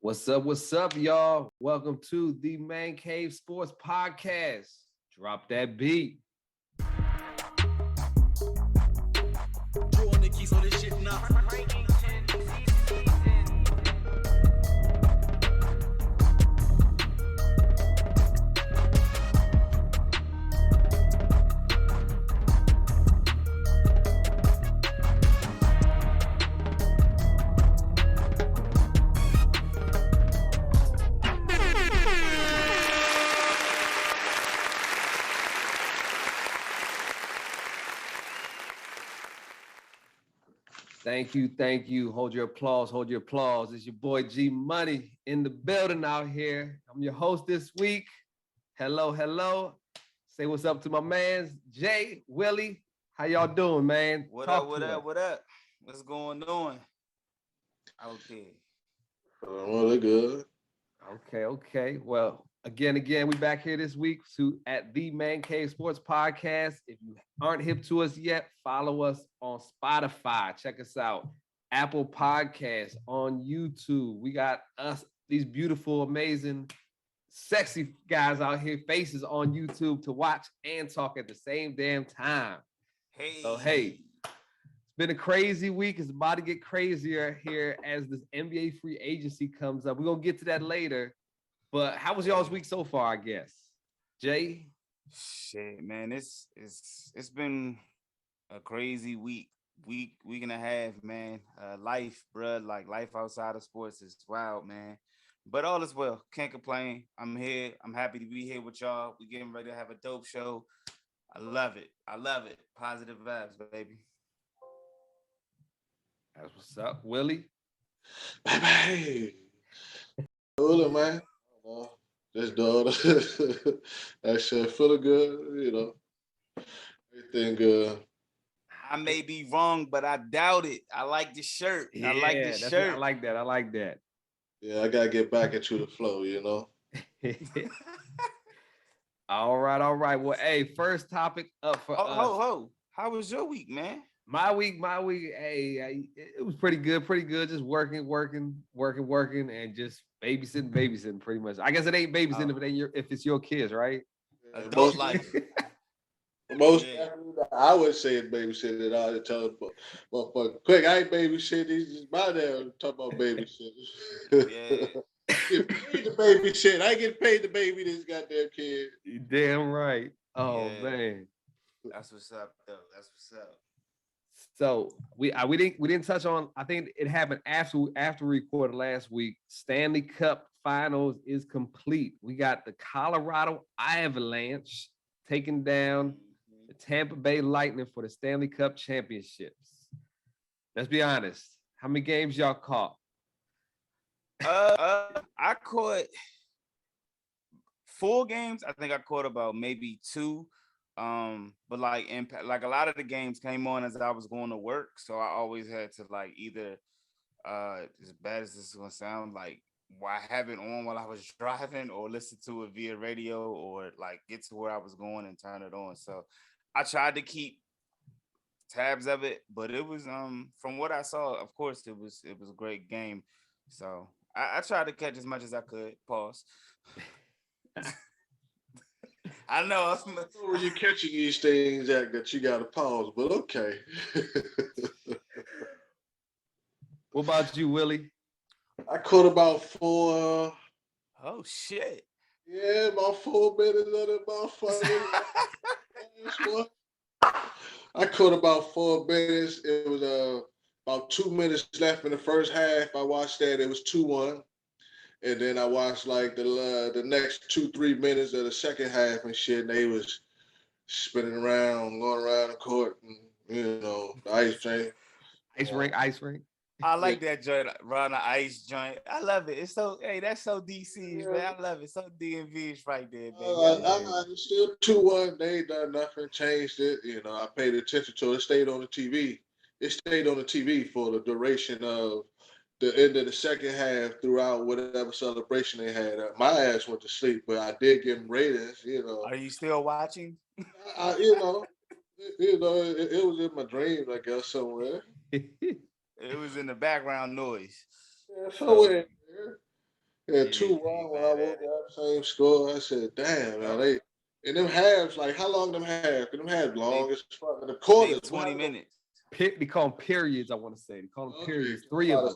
What's up, y'all? Welcome to the Man Cave Sports Podcast. Drop that beat. Drew on the keys on this shit now. Thank you. Hold your applause. It's your boy G Money in the building out here. I'm your host this week. Hello. Say what's up to my mans, Jay, Willie. How y'all doing, man? What up? What's going on? Okay. Well, they're good. Okay. Well, again, we back here this week at the Man Cave Sports Podcast. If you aren't hip to us yet, follow us on Spotify. Check us out. Apple Podcasts, on YouTube. We got us, these beautiful, amazing, sexy guys out here, faces on YouTube to watch and talk at the same damn time. Hey, it's been a crazy week. It's about to get crazier here as this NBA free agency comes up. We're going to get to that later. But how was y'all's week so far, I guess? Jay? Shit, man, it's been a crazy week and a half, man. Life, bruh, like life outside of sports is wild, man. But all is well. Can't complain. I'm here. I'm happy to be here with y'all. We getting ready to have a dope show. I love it. Positive vibes, baby. That's what's up. Willie? Hey. Cool, man. Just doing that shit feeling good, you know. Everything good. I may be wrong, but I doubt it. I like the shirt. Yeah, I like the shirt. I like that. Yeah, I gotta get back into the flow, you know. All right. Well, hey, first topic up for us. How was your week, man? My week, hey, it was pretty good. Just working, and just babysitting pretty much. I guess it ain't babysitting if it's your kids, right? Adult life. Most I would say it's babysitting. I would tell them, but quick, I ain't babysitting. He's just by there talking about babysitting. Yeah. Get paid to babysit. I get paid to baby this goddamn kid. You damn right. Oh yeah. Man. That's what's up, though. That's what's up. So we didn't touch on. I think it happened after we recorded last week. Stanley Cup Finals is complete. We got the Colorado Avalanche taking down the Tampa Bay Lightning for the Stanley Cup Championships. Let's be honest. How many games y'all caught? I caught 4 games. I think I caught about maybe 2. But like a lot of the games came on as I was going to work, so I always had to like either as bad as this is gonna sound, like have it on while I was driving, or listen to it via radio, or like get to where I was going and turn it on. So I tried to keep tabs of it, but it was from what I saw, of course it was a great game. So I tried to catch as much as I could. Pause. I know. Where you catching these things that you got to pause, but okay. What about you, Willie? I caught about 4. Oh shit! Yeah, about 4 minutes of the motherfucker. I caught about 4 minutes. It was about 2 minutes left in the first half. I watched that. It was 2-1. And then I watched like the next 2-3 minutes of the second half and shit. And they was spinning around, going around the court, and you know, the ice train. Ice rink. I like that joint, around the ice joint. I love it. It's so that's so DC, man. I love it. So DMV right there, baby. It's still 2-1. They ain't done nothing, changed it. You know, I paid attention to it. It stayed on the TV. It stayed on the TV for the duration of the end of the second half throughout whatever celebration they had. My ass went to sleep, but I did give them ratings, you know. Are you still watching? You know, it was in my dreams, I guess, somewhere. It was in the background noise. Yeah, somewhere. Yeah, Yeah, 2-1 when bad I at woke it. up, same score. I said, damn, man, they and them halves, like how long them halves? Them halves long as fuck. And the They quarters, what 20 happened to minutes. They call them periods, I want to say. They call them okay, periods, 3 of them.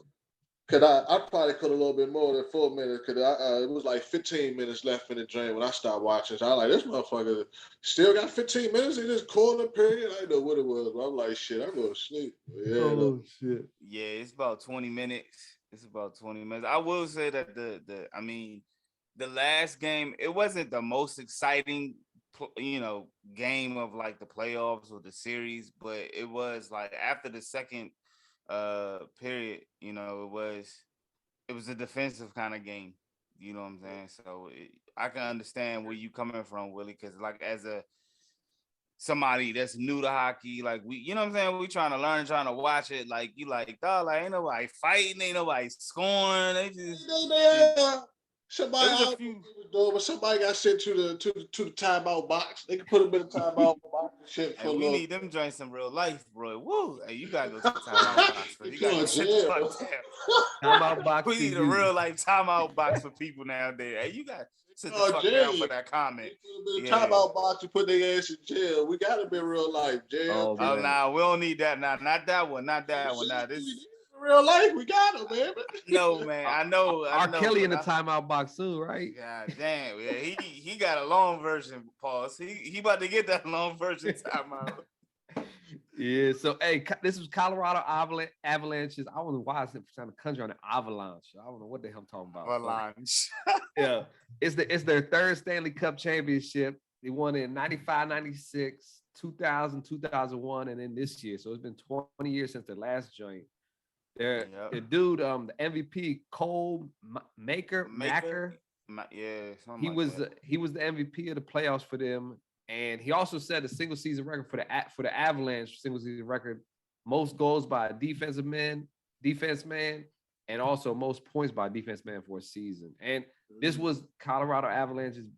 Cause I probably could a little bit more than 4 minutes. Cause it was like 15 minutes left in the dream when I started watching. So I was like, this motherfucker still got 15 minutes in this quarter period. I didn't know what it was, but I'm like, shit, I'm going to sleep. But yeah, no. Shit. Yeah, it's about 20 minutes. It's about 20 minutes. I will say that the last game, it wasn't the most exciting game of like the playoffs or the series, but it was like after the second period, it was a defensive kind of game. You know what I'm saying? So I can understand where you coming from, Willie, because like as a somebody that's new to hockey, like you know what I'm saying? We trying to learn, trying to watch it. Like you like, dog, like ain't nobody fighting, ain't nobody scoring. They just Somebody, it I was a don't know few. what they was doing, but somebody got sent to the timeout box. They could put them in the timeout box and shit for Hey, a we little. need them joints in real life, bro. Woo! Hey, you gotta go to the timeout box, bro. They You put gotta on go sit the jail. fuck down. Timeout box We to need a you. real life timeout box for people nowadays. Hey, you gotta sit the Oh, fuck jail. down for that comment. They put them in the Yeah. timeout box to put their ass in jail. We got to be real life jail. Oh, Oh, man. nah, we don't need that. Nah, not that one. Not that one. Nah, this. Real life, we got them, man. No, man. I know. R. Kelly in But the timeout box too, right? God damn. Yeah, he got a long version. Pause. He about to get that long version timeout. Yeah. So, hey, this was Colorado Avalanches. I don't know why I said trying to conjure on the Avalanche. I don't know what the hell I'm talking about. Avalanche. Yeah, it's their third Stanley Cup championship. They won it in 95, 96, 2000, 2001, and then this year. So it's been 20 years since their last joint. The dude, the MVP, Cole Maker. Yeah, He was the MVP of the playoffs for them, and he also set a single season record for the Avalanche single season record, most goals by a defense man, and also most points by a defense man for a season. And this was Colorado Avalanche's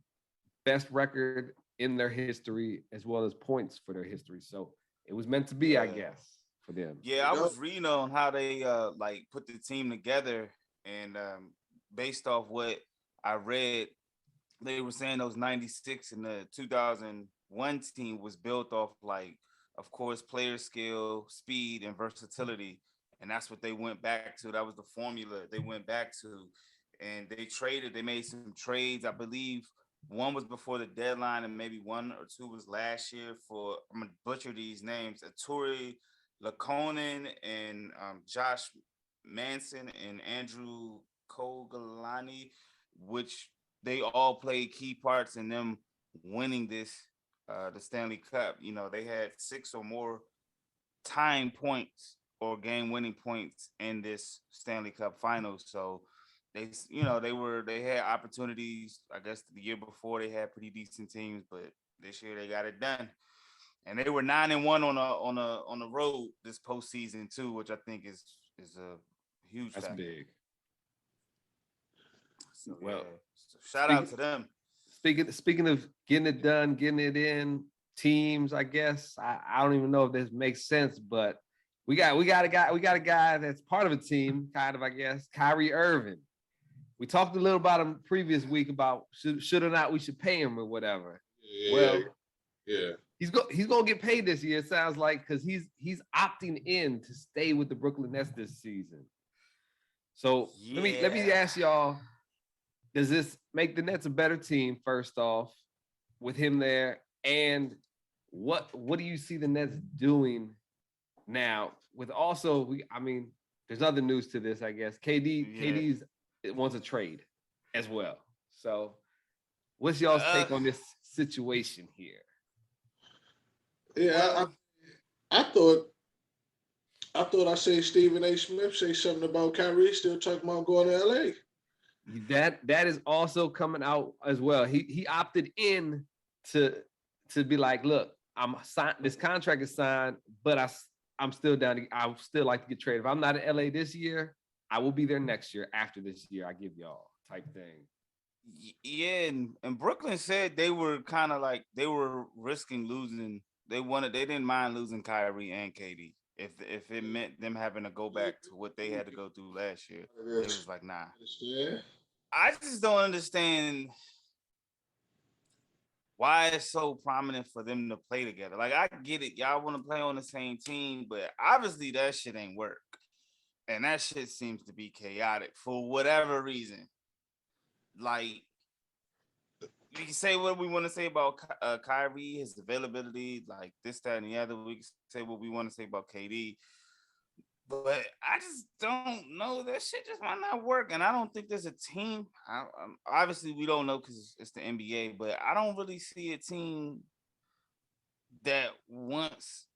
best record in their history, as well as points for their history. So it was meant to be, I guess, for them. Yeah, I was reading on how they like put the team together, and based off what I read, they were saying those 96 and the 2001 team was built off like, of course, player skill, speed, and versatility, and that's what they went back to. That was the formula they went back to, and they made some trades. I believe one was before the deadline, and maybe one or two was last year for, I'm gonna butcher these names, Arturi Lakonen and Josh Manson and Andrew Kogalani, which they all played key parts in them winning this the Stanley Cup. You know, they had 6 or more time points or game winning points in this Stanley Cup Finals. So they had opportunities. I guess the year before they had pretty decent teams, but this year they got it done. And they were 9-1 on the road this postseason too, which I think is a huge That's factor. big. So, well, yeah. So shout out to them. Speaking of getting it done, getting it in teams, I guess I don't even know if this makes sense, but we got a guy that's part of a team, kind of, I guess, Kyrie Irving. We talked a little about him previous week about should or not we should pay him or whatever. Yeah. He's gonna get paid this year. It sounds like, because he's opting in to stay with the Brooklyn Nets this season. So let me ask y'all: does this make the Nets a better team? First off, with him there, and what do you see the Nets doing now? With also, there's other news to this, I guess. KD's wants a trade as well. So, what's y'all's take on this situation here? Yeah, I thought I say Stephen A. Smith say something about Kyrie still talking about going to LA. That is also coming out as well. He opted in to be like, look, this contract is signed, but I'm still down. I would still like to get traded. If I'm not in LA this year, I will be there next year. After this year, I give y'all type thing. Yeah, and Brooklyn said they were kind of like they were risking losing. They didn't mind losing Kyrie and KD if it meant them having to go back to what they had to go through last year. It was like, nah. I just don't understand why it's so prominent for them to play together. Like, I get it, y'all want to play on the same team, but obviously that shit ain't work. And that shit seems to be chaotic for whatever reason. Like, we can say what we want to say about Kyrie, his availability, like this, that, and the other. We can say what we want to say about KD. But I just don't know. That shit just might not work. And I don't think there's a team. Obviously, we don't know because it's the NBA, but I don't really see a team that wants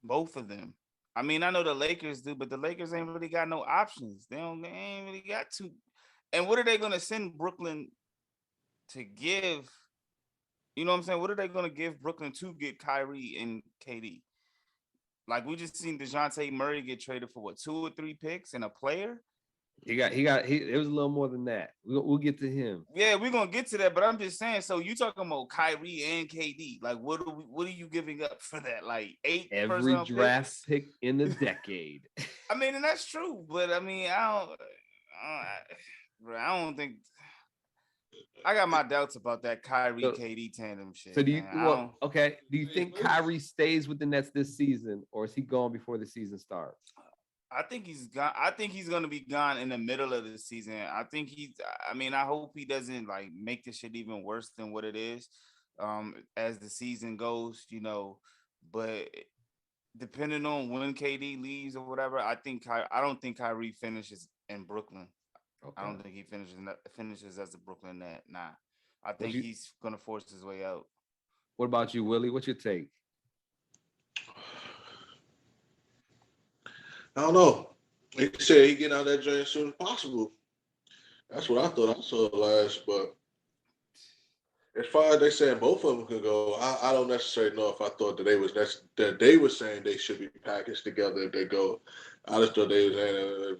both of them. I mean, I know the Lakers do, but the Lakers ain't really got no options. They ain't really got to. And what are they gonna send Brooklyn to give? You know what I'm saying? What are they gonna give Brooklyn to get Kyrie and KD? Like, we just seen DeJounte Murray get traded for what, 2 or 3 picks and a player? It was a little more than that. We'll get to him. Yeah, we're gonna get to that, but I'm just saying. So you talking about Kyrie and KD? Like, what are you giving up for that? Like 8 every draft picks? pick in the decade. I mean, and that's true, but I mean, I don't think. I got my doubts about that Kyrie KD tandem shit. So do you? Man. Okay. Do you think Kyrie stays with the Nets this season, or is he gone before the season starts? I think he's gone. I think he's gonna be gone in the middle of the season. I hope he doesn't like make this shit even worse than what it is, as the season goes. But depending on when KD leaves or whatever, I don't think Kyrie finishes in Brooklyn. Okay. I don't think he finishes as a Brooklyn net. Nah, I think he's gonna force his way out. What about you, Willie? What's your take? I don't know. He said he get out of that joint as soon as possible. That's what I thought I saw last. But as far as they saying both of them could go, I don't necessarily know if I thought that they were saying they should be packaged together if they go. I just thought they were saying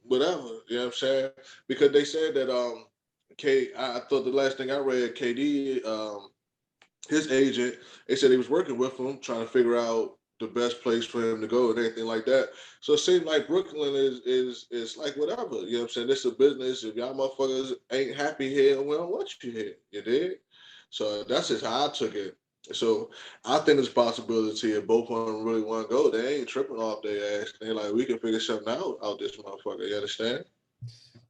whatever. You know what I'm saying? Because they said that I thought the last thing I read, KD, his agent, they said he was working with him trying to figure out the best place for him to go and anything like that. So it seems like Brooklyn is like whatever. You know what I'm saying? It's a business. If y'all motherfuckers ain't happy here, we don't want you here. You did? So that's just how I took it. So I think there's a possibility if both of them really want to go, they ain't tripping off their ass. They like, we can figure something out this motherfucker. You understand?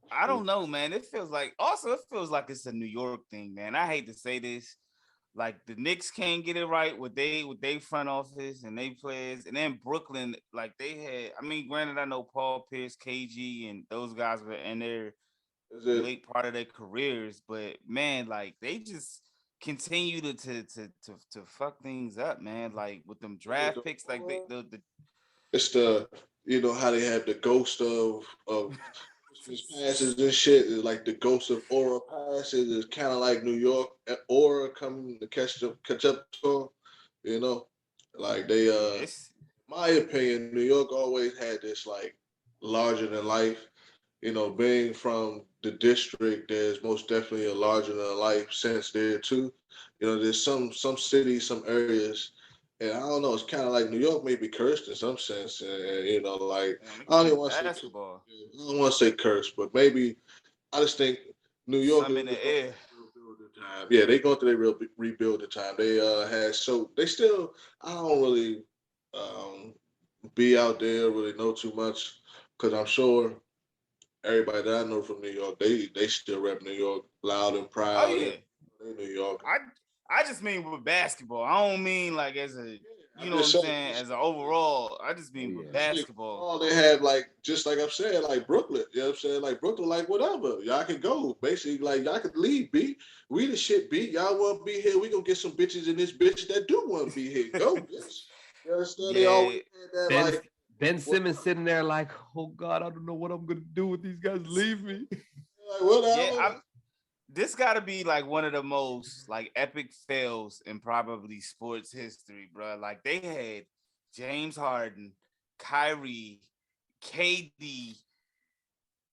I don't know, man. It feels like it's a New York thing, man. I hate to say this. Like, the Knicks can't get it right with they front office and they players, and then Brooklyn, like, they had. I mean, granted, I know Paul Pierce, KG, and those guys were in their late part of their careers, but man, like, they just continue to fuck things up, man. Like, with them draft picks, like it's how they have the ghost of his passes and shit is like the ghost of Aura passes is kind of like New York Aura coming to catch up to them, like they my opinion, New York always had this like larger than life, being from the district, there's most definitely a larger than life sense there too. There's some cities, some areas, and I don't know. It's kind of like New York may be cursed in some sense, and like I don't even want to say I don't want to say cursed, but maybe I just think New York is in the air. Time. Yeah, they going through their real rebuilding time. They they still. I don't really be out there really know too much because I'm sure everybody that I know from New York, they still rep New York loud and proud. Oh yeah, New York. I just mean with basketball. I don't mean like as a what I'm saying, as an overall. I just mean with basketball. All they have, like, just like I'm saying, like Brooklyn. You know what I'm saying? Like Brooklyn, like whatever. Y'all can go. Basically, like y'all can leave, B. We the shit, B. Y'all want to be here. We gonna get some bitches in this bitch that do want to be here. Go, bitch. You understand? Yeah. They always had that, Ben Simmons sitting there like, oh God, I don't know what I'm gonna do with these guys. Leave me. Like, whatever. This got to be like one of the most like epic fails in probably sports history, bro. Like, they had James Harden, Kyrie, KD,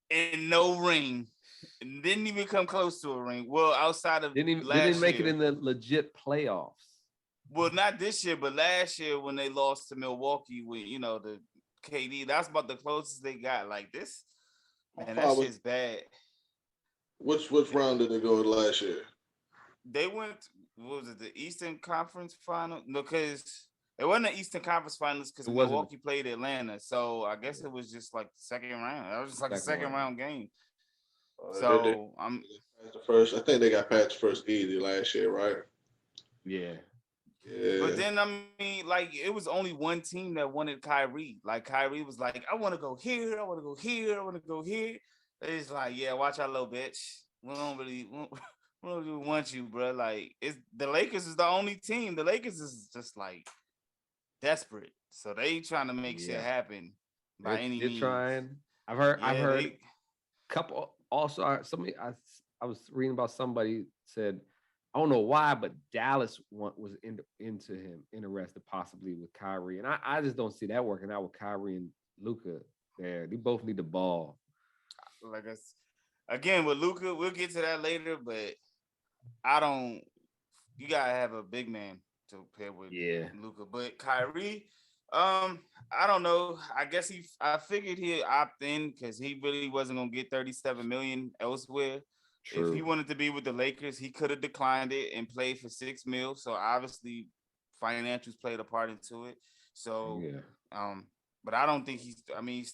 and no ring, and didn't even come close to a ring. Well, outside of didn't make it in the legit playoffs. Well, not this year, but last year when they lost to Milwaukee with the KD, that's about the closest they got. Like this, man, that shit's bad. Which round did they go in last year? They went. What was it? The Eastern Conference Final? No, because it wasn't the Eastern Conference Finals because It wasn't. Milwaukee played Atlanta. So I guess it was just like the second round. That was just like a second round game. So I'm the first. I think they got past the first easy last year, right? Yeah. Yeah. But then I mean, like it was only one team that wanted Kyrie. Like Kyrie was like, I want to go here, I want to go here, I want to go here. It's like, yeah, watch out, little bitch. We don't really want you, bro. Like it's the Lakers is the only team. The Lakers is just like desperate, so they trying to make shit happen by any They're means. trying. I've heard. They, Couple. Also, somebody I was reading about somebody said, I don't know why, but Dallas was into him, interested possibly with Kyrie, and I just don't see that working out with Kyrie and Luka. There, they both need the ball. like us again with Luka, we'll get to that later, but I don't. You gotta have a big man to pair with Luka, but Kyrie, I don't know. I guess I figured he'd opt in because he really wasn't gonna get 37 million elsewhere. True. If he wanted to be with the Lakers, he could have declined it and played for $6 million. So obviously, financials played a part into it. So, but I don't think he's. I mean,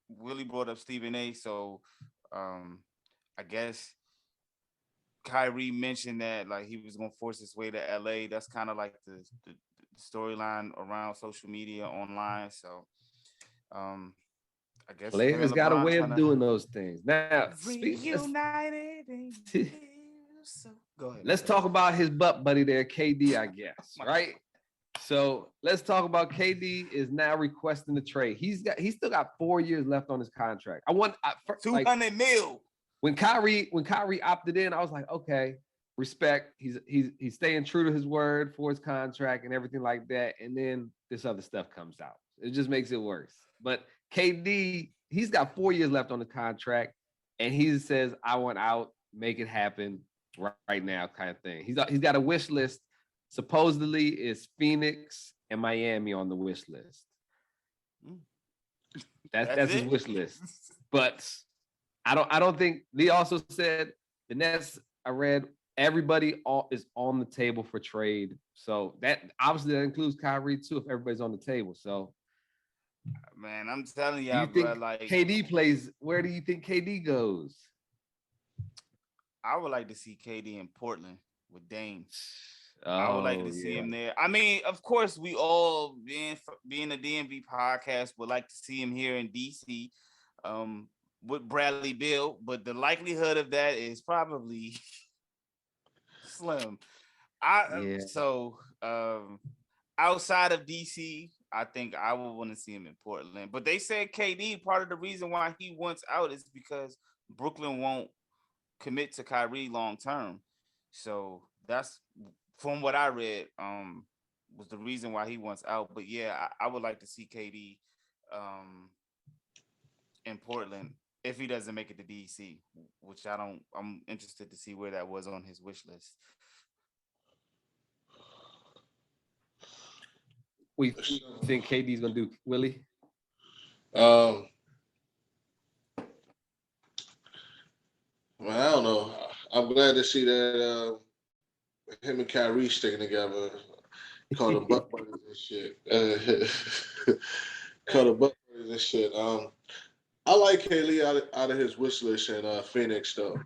Willie brought up Stephen A. So, I guess Kyrie mentioned that like he was gonna force his way to LA. That's kind of like the storyline around social media online. So, I guess players got a way of doing those things. Now, go ahead. Let's talk about his butt buddy there, KD. I guess, right? So let's talk about KD is now requesting the trade. He's still got 4 years left on his contract. I want 200 mil. When Kyrie opted in, I was like, okay, respect. He's staying true to his word for his contract and everything like that. And then this other stuff comes out. It just makes it worse. But KD, he's got 4 years left on the contract, and he says, I want out, make it happen right now, kind of thing. He's got a wish list. Supposedly, it's Phoenix and Miami on the wish list. That's his wish list. But I don't think Lee also said the Nets, I read everybody is on the table for trade. So that obviously that includes Kyrie too, if everybody's on the table. So man, I'm telling y'all, bro, like KD plays, where do you think KD goes? I would like to see KD in Portland with Dame. I would like to see him there. I mean, of course, we all being a DMV podcast would like to see him here in DC. With Bradley Beal, but the likelihood of that is probably slim. Outside of DC, I think I would want to see him in Portland. But they said KD, part of the reason why he wants out is because Brooklyn won't commit to Kyrie long term. So that's from what I read, was the reason why he wants out. But yeah, I would like to see KD in Portland. If he doesn't make it to DC, which I'm interested to see where that was on his wish list. We think KD's gonna do, Willie? Man, I don't know. I'm glad to see that him and Kyrie sticking together. Call the butt buddies and shit. Call the butt buddies and shit. I like Haley out of his wish list in Phoenix, though.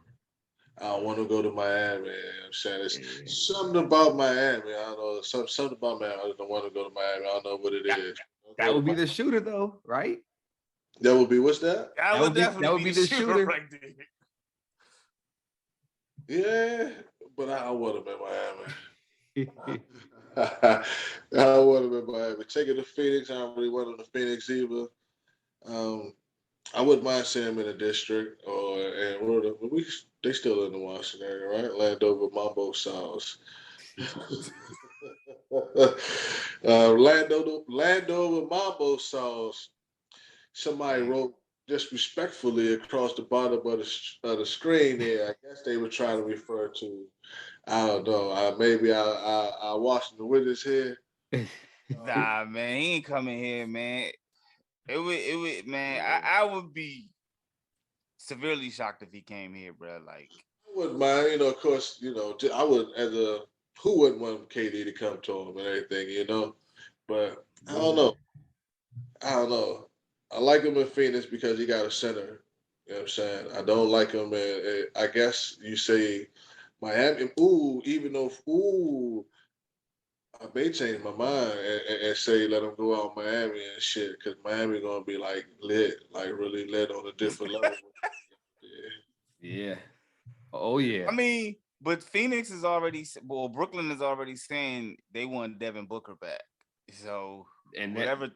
I don't want to go to Miami. You know what I'm saying? It's something about Miami. I don't know. Something about Miami. I don't want to go to Miami. I don't know what it is. That would be the shooter, though, right? That would be, what's that? That would definitely be the shooter right there. Yeah, but I don't want him in Miami. I don't want him in Miami. Take it to Phoenix. I don't really want him to Phoenix either. I wouldn't mind seeing him in the district they still in the Washington area, right? Landover Mambo Sauce. Landover Mambo Sauce. Somebody wrote disrespectfully across the bottom of the screen there. I guess they were trying to refer to, I don't know. Maybe I washed the witness here. Nah, man, he ain't coming here, man. It would, man. I would be severely shocked if he came here, bro. Like, I wouldn't mind, of course, I would who wouldn't want KD to come to him and everything. But I don't know. I don't know. I like him in Phoenix because he got a center. You know what I'm saying? I don't like him in, I guess you say Miami. I may change my mind and say let him go out Miami and shit because Miami gonna be like lit, like really lit on a different level. Yeah. Oh yeah. I mean, but Phoenix is already, well, Brooklyn is already saying they want Devin Booker back. So And whatever.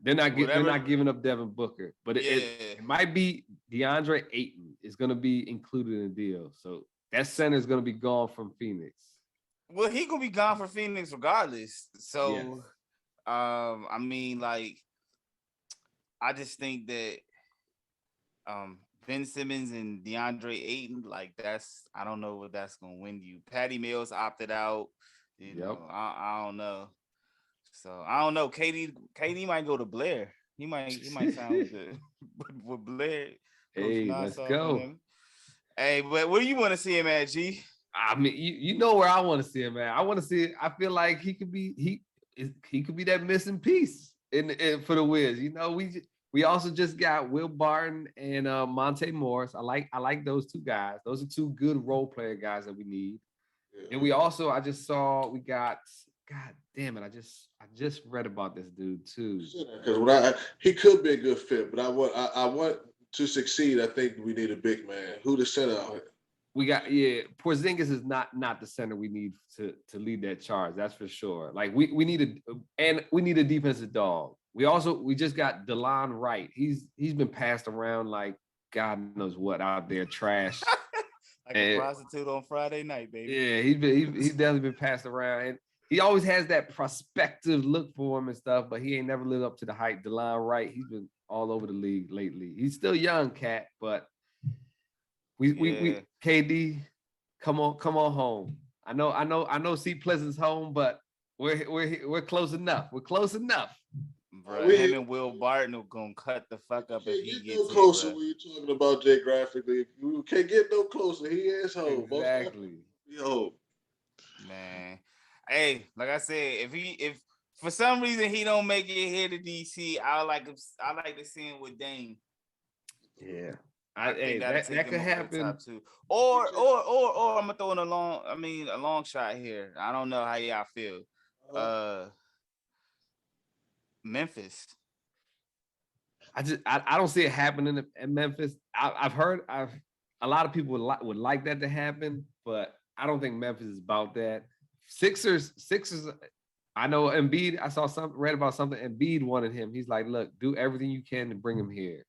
they're not giving up Devin Booker, but it might be DeAndre Ayton is going to be included in the deal. So that center is going to be gone from Phoenix. Well, he gonna be gone for Phoenix regardless. So, Yes. I mean, like, I just think that Ben Simmons and DeAndre Ayton, like, I don't know what that's gonna win you. Patty Mills opted out. You know, I don't know. So I don't know. KD might go to Blair. He might sign with Blair. Hey, let's go. Hey, but where you want to see him at, G? I mean, you know where I want to see him at. I want to see. I feel like he could be that missing piece in for the Wiz. We also just got Will Barton and Monte Morris. I like those two guys. Those are two good role player guys that we need. Yeah. And I just saw we got. God damn it! I just read about this dude too. Because he could be a good fit, but I want to succeed. I think we need a big man. Who the center out here? We got Porzingis is not the center we need to lead that charge. That's for sure. Like we need a defensive dog. We just got DeLon Wright. He's been passed around like God knows what out there, trash. Like a prostitute on Friday night, baby. Yeah, he's definitely been passed around. And he always has that prospective look for him and stuff, but he ain't never lived up to the hype. DeLon Wright, he's been all over the league lately. He's still young, cat, but we KD, come on home. I know C Pleasant's home, but we're close enough. We're close enough. Bro, him and Will Barton are gonna cut the fuck up if he gets closer. When you're talking about geographically, you can't get no closer. He is home. Exactly. Yo, man. Hey, like I said, if for some reason he don't make it here to DC, I like to see him with Dame. Yeah. That could happen. Or I'm gonna throw in a long shot here. I don't know how y'all feel. Memphis. I don't see it happening in Memphis. I've heard a lot of people would like that to happen, but I don't think Memphis is about that. Sixers. I know Embiid. I read about something. Embiid wanted him. He's like, look, do everything you can to bring him here.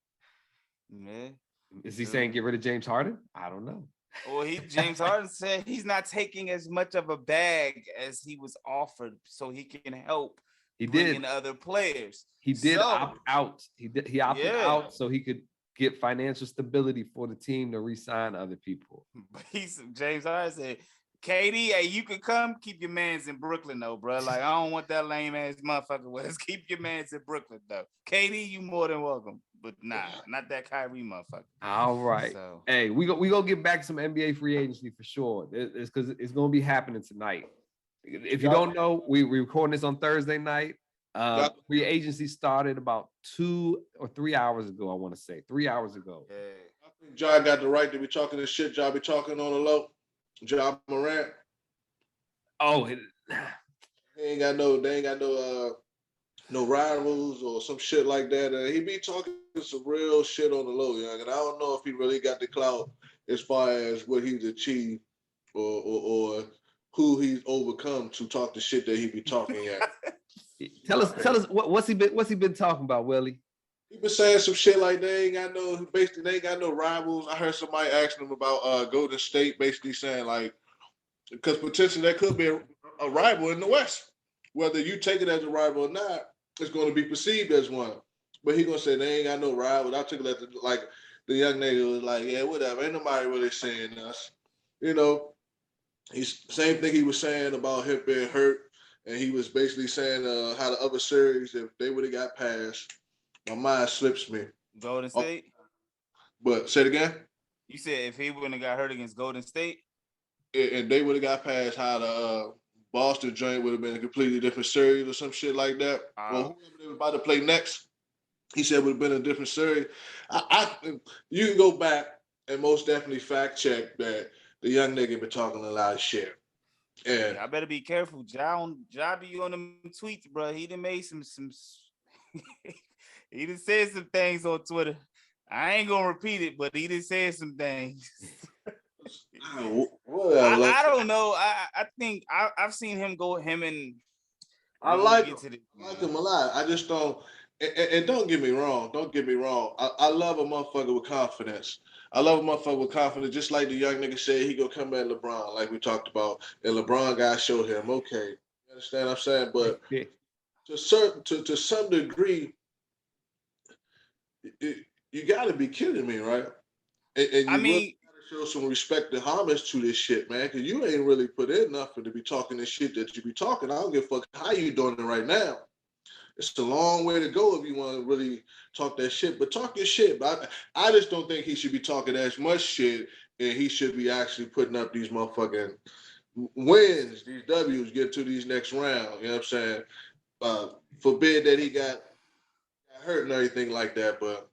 Man, is he saying get rid of James Harden? I don't know. Well, James Harden said he's not taking as much of a bag as he was offered, so he can help. He bring in other players. He did opt out. He opted out so he could get financial stability for the team to re-sign other people. James Harden said, KD, hey, you can come, keep your mans in Brooklyn though, bro. Like, I don't want that lame ass motherfucker with us. Keep your mans in Brooklyn though. KD, you more than welcome. But nah, not that Kyrie motherfucker. All right. So. Hey, we gonna get back to some NBA free agency for sure. It's because it's gonna be happening tonight. If you don't know, we recording this on Thursday night. Free agency started about 2 or 3 hours ago, I want to say. 3 hours ago. Yeah. I think John got the right to be talking this shit. John be talking on the low. John Morant. Oh, they ain't got no rivals or some shit like that. He be talking some real shit on the low, young. And I don't know if he really got the clout as far as what he's achieved or who he's overcome to talk the shit that he be talking at. Tell us what's he been talking about, Willie? He been saying some shit like they ain't got no rivals. I heard somebody asking him about Golden State, basically saying like, because potentially there could be a rival in the West. Whether you take it as a rival or not, it's going to be perceived as one. But he gonna say they ain't got no rivals. I took it as like the young nigga was like, yeah, whatever. Ain't nobody really saying us. He's same thing he was saying about him being hurt. And he was basically saying how the other series, if they would have got past, my mind slips me. Golden State? But say it again. You said if he wouldn't have got hurt against Golden State, And they would have got past how the Boston joint would have been a completely different series or some shit like that. Or whoever they were about to play next, he said would have been a different series. You can go back and most definitely fact check that the young nigga been talking a lot of shit. And I better be careful. Ja be on them tweets, bro. He done made some he done said some things on Twitter. I ain't gonna repeat it, but he done said some things. I don't know. I think I've seen him go and I like him a lot. I just don't. And don't get me wrong. Don't get me wrong. I love a motherfucker with confidence. I love a motherfucker with confidence. Just like the young nigga said, he gonna come at LeBron, like we talked about, and LeBron got to show him. Okay, you understand what I'm saying? But to some degree, you got to be kidding me, right? And you really got to show some respect and homage to this shit, man, because you ain't really put in nothing to be talking this shit that you be talking. I don't give a fuck how you doing it right now. It's a long way to go if you want to really talk that shit. But talk your shit. But I just don't think he should be talking as much shit, and he should be actually putting up these motherfucking wins, these W's, get to these next round. You know what I'm saying? Forbid that he got hurt and everything like that, but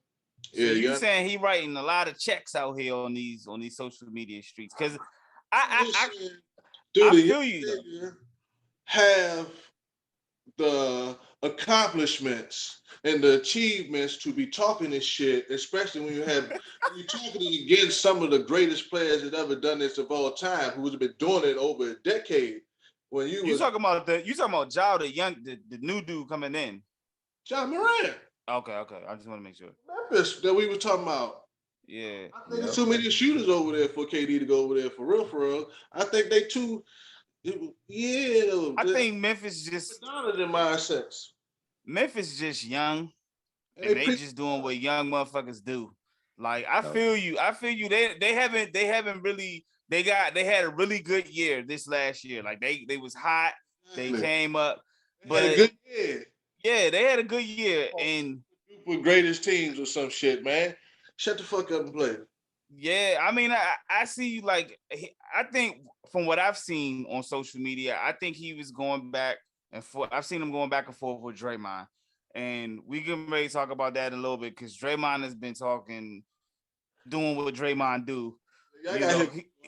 yeah, so you saying he writing a lot of checks out here on these social media streets? Because I feel you. Have the accomplishments and the achievements to be talking this shit, especially when you're talking against some of the greatest players that ever done this of all time, who's been doing it over a decade. When you talking about Ja, the new dude coming in, Ja Morant. Okay. I just want to make sure. Memphis that we were talking about. Yeah. I think there's too many shooters over there for KD to go over there for real. I think they too. Yeah. I think Memphis just down in my sense. Memphis just young, and they just doing what young motherfuckers do. Like I feel you. They haven't really. They had a really good year this last year. Like they was hot. They came up, but had a good year. Yeah, they had a good year and with greatest teams or some shit, man. Shut the fuck up and play. Yeah, I mean, I see like I think from what I've seen on social media, I think he was going back and forth. I've seen him going back and forth with Draymond, and we can maybe talk about that in a little bit because Draymond has been doing what Draymond do. I got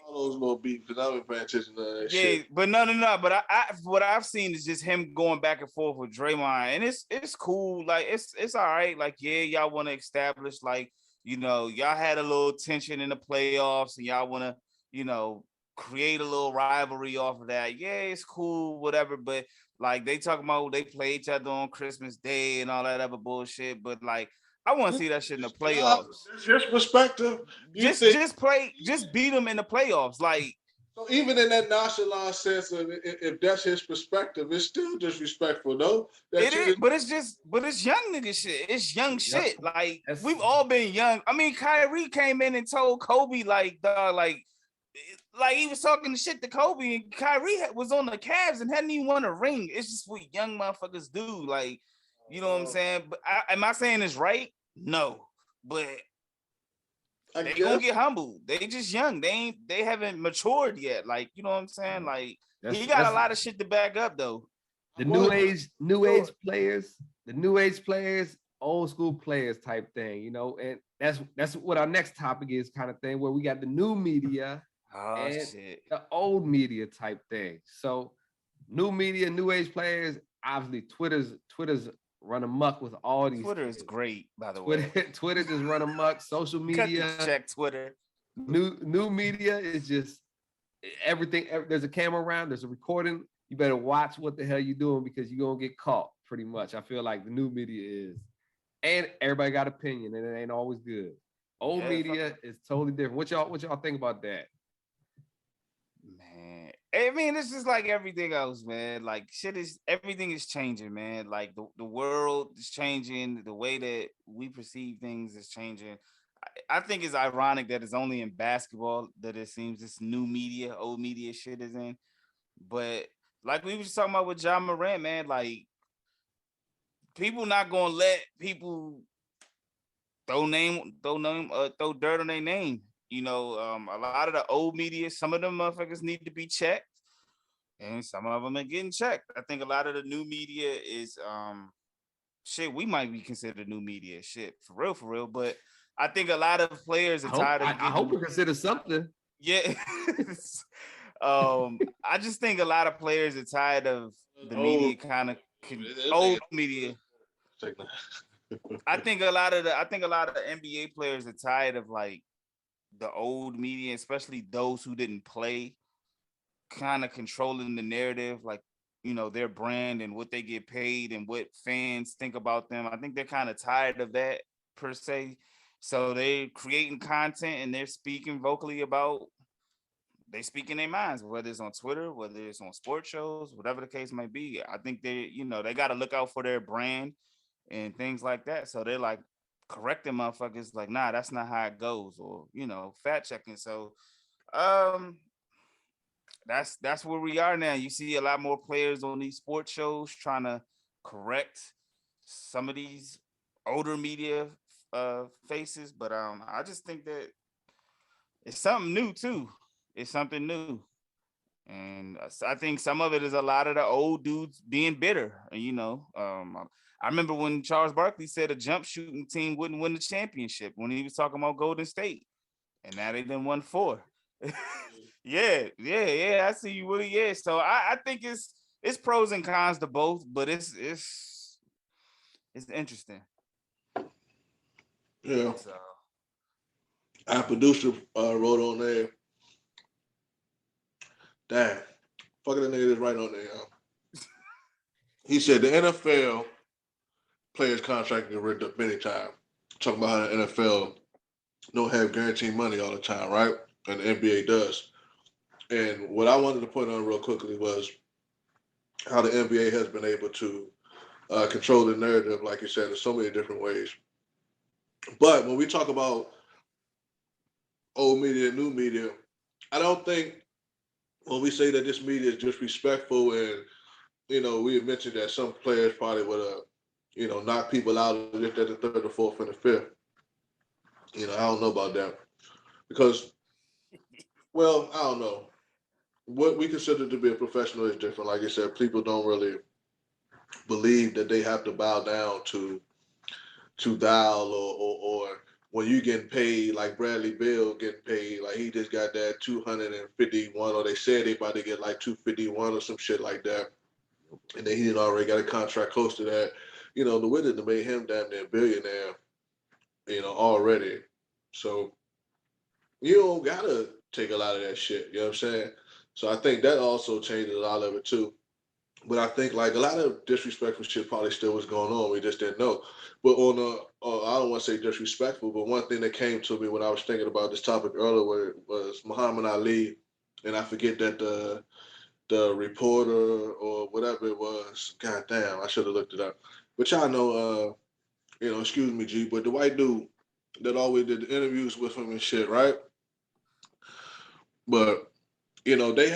all those little beats because I've been paying attention to that shit. Yeah, but no. But what I've seen is just him going back and forth with Draymond, and it's cool. Like it's all right. Like yeah, y'all want to establish like y'all had a little tension in the playoffs, and y'all want to create a little rivalry off of that. Yeah, it's cool, whatever. But like they talking about they play each other on Christmas Day and all that other bullshit. But like. I want to see that shit in the playoffs. That's his perspective. Just beat them in the playoffs. Like so, even in that nonchalant sense of if that's his perspective, it's still disrespectful, though. It is, but it's young nigga shit. It's young shit. Like we've all been young. I mean, Kyrie came in and told Kobe like he was talking shit to Kobe, and Kyrie was on the Cavs and hadn't even won a ring. It's just what young motherfuckers do. Like, you know what I'm saying? But am I saying it's right? No, but they gonna get humbled. They just young. They haven't matured yet. Like, you know what I'm saying? Like he got a lot of shit to back up though. The new age players, old school players type thing, and that's what our next topic is, kind of thing, where we got the new media and the old media type thing. So new media, new age players, obviously Twitter's run amok with all these. Twitter is great, by the way. Twitter just run amok. Social media. Check Twitter. New media is just everything. There's a camera around. There's a recording. You better watch what the hell you're doing because you're gonna get caught. Pretty much, I feel like the new media is, and everybody got opinion, and it ain't always good. Old media is totally different. What y'all think about that? Man, I mean, it's just like everything else, man. Like everything is changing, man. Like the world is changing. The way that we perceive things is changing. I think it's ironic that it's only in basketball that it seems this new media, old media shit is in. But like we were just talking about with Ja Morant, man, like people not gonna let people throw dirt on their name. You know, a lot of the old media, some of them motherfuckers need to be checked, and some of them are getting checked. I think a lot of the new media is shit. We might be considered new media, shit, for real. But I think a lot of players are tired of I hope we consider something. yeah. I just think a lot of players are tired of the media kind of old media. I think a lot of NBA players are tired of like the old media, especially those who didn't play, kind of controlling the narrative, like their brand and what they get paid and what fans think about them. I think they're kind of tired of that per se. So they're creating content and they're speaking vocally about. They speak in their minds, whether it's on Twitter, whether it's on sports shows, whatever the case might be. I think they got to look out for their brand and things like that. So they're like correcting motherfuckers like, nah, that's not how it goes, or fact checking. So that's where we are now. You see a lot more players on these sports shows trying to correct some of these older media faces, but I just think that it's something new too. It's something new. And I think some of it is a lot of the old dudes being bitter. I remember when Charles Barkley said a jump shooting team wouldn't win the championship when he was talking about Golden State, and now they done won 4. yeah. I see you, Willie. Yeah, so I think it's pros and cons to both, but it's interesting. Yeah. So. Our producer wrote on there. Damn, fucking the nigga that's right on there, y'all. He said the NFL players' contract get ripped up many times. Talking about how the NFL don't have guaranteed money all the time, right? And the NBA does. And what I wanted to point on real quickly was how the NBA has been able to control the narrative, like you said, in so many different ways. But when we talk about old media and new media, I don't think when we say that this media is disrespectful and, we have mentioned that some players probably would have, knock people out of it at the third, the fourth, and the fifth. I don't know about that. Because, well, I don't know. What we consider to be a professional is different. Like I said, people don't really believe that they have to bow down to dial or when you getting paid like Bradley Beal getting paid, like he just got that 251, or they said they about to get like 251 or some shit like that. And then he didn't already got a contract close to that. The Wizards made him damn near billionaire, already. So you don't gotta take a lot of that shit, you know what I'm saying? So I think that also changes a lot of it too. But I think like a lot of disrespectful shit probably still was going on. We just didn't know. But I don't want to say disrespectful, but one thing that came to me when I was thinking about this topic earlier was Muhammad Ali, and I forget that the reporter or whatever it was. God damn, I should have looked it up. But y'all know, excuse me, G, but the white dude that always did the interviews with him and shit, right? But they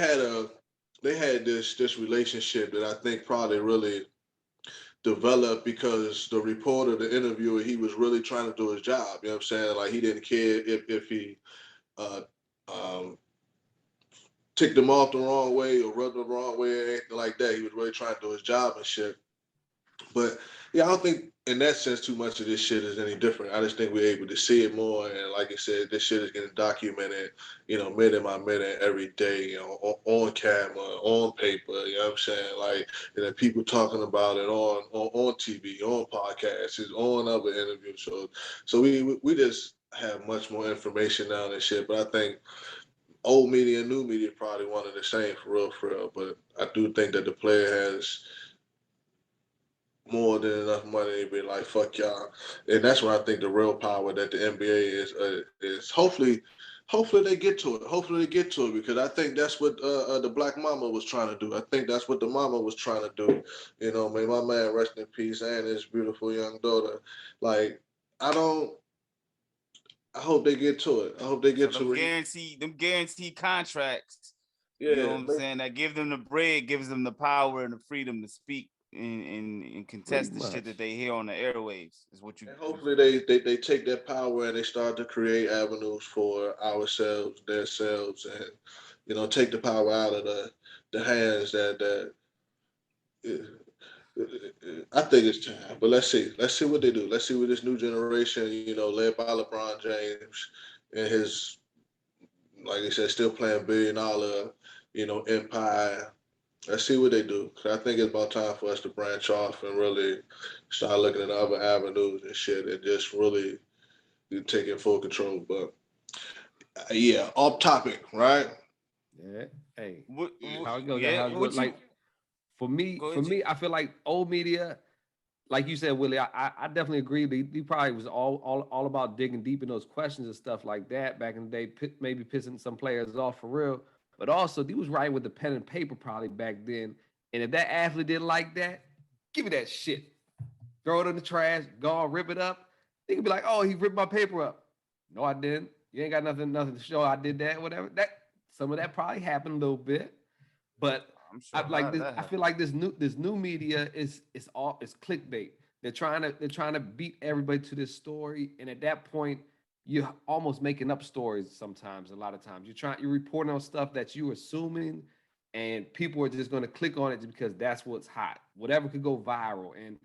had this relationship that I think probably really developed because the reporter, the interviewer, he was really trying to do his job. You know what I'm saying? Like he didn't care if he ticked him off the wrong way or rubbed him the wrong way or anything like that. He was really trying to do his job and shit. But yeah, I don't think in that sense too much of this shit is any different. I just think we're able to see it more. And like I said, this shit is getting documented, minute by minute, every day, on camera, on paper, you know what I'm saying? Like, and then people talking about it on TV, on podcasts, on other interviews. So we just have much more information now and shit. But I think old media and new media probably one of the same for real. But I do think that the player has more than enough money to be like, fuck y'all. And that's where I think the real power that the NBA is hopefully they get to it. Hopefully they get to it, because I think that's what the Black Mama was trying to do. I think that's what the mama was trying to do. May my man rest in peace and his beautiful young daughter. Like, I hope they get to it. I hope they get to it. Them guaranteed contracts. Yeah, you know what I'm saying? That give them the bread, gives them the power and the freedom to speak and contest the shit that they hear on the airwaves. Is what you. And hopefully they take that power and they start to create avenues for ourselves, themselves, and take the power out of the hands that I think it's time. But let's see. Let's see what they do. Let's see what this new generation, led by LeBron James and his, like I said, still playing $1 billion, empire. Let's see what they do. 'Cause I think it's about time for us to branch off and really start looking at other avenues and shit and just really taking full control. But yeah, off topic, right? Yeah. Hey, What, how it goes? yeah, How it goes. Like for me, I feel like old media, like you said, Willie, I definitely agree. He probably was all about digging deep in those questions and stuff like that back in the day, maybe pissing some players off for real. But also, he was writing with the pen and paper probably back then. And if that athlete didn't like that, give me that shit. Throw it in the trash, go rip it up. They could be like, "Oh, he ripped my paper up." No, I didn't. You ain't got nothing to show. I did that, whatever. That some of that probably happened a little bit, but I'm sure I feel like this new media is clickbait. They're trying to beat everybody to this story, and at that point, you're almost making up stories. Sometimes, a lot of times, you're reporting on stuff that you're assuming, and people are just going to click on it because that's what's hot. Whatever could go viral, and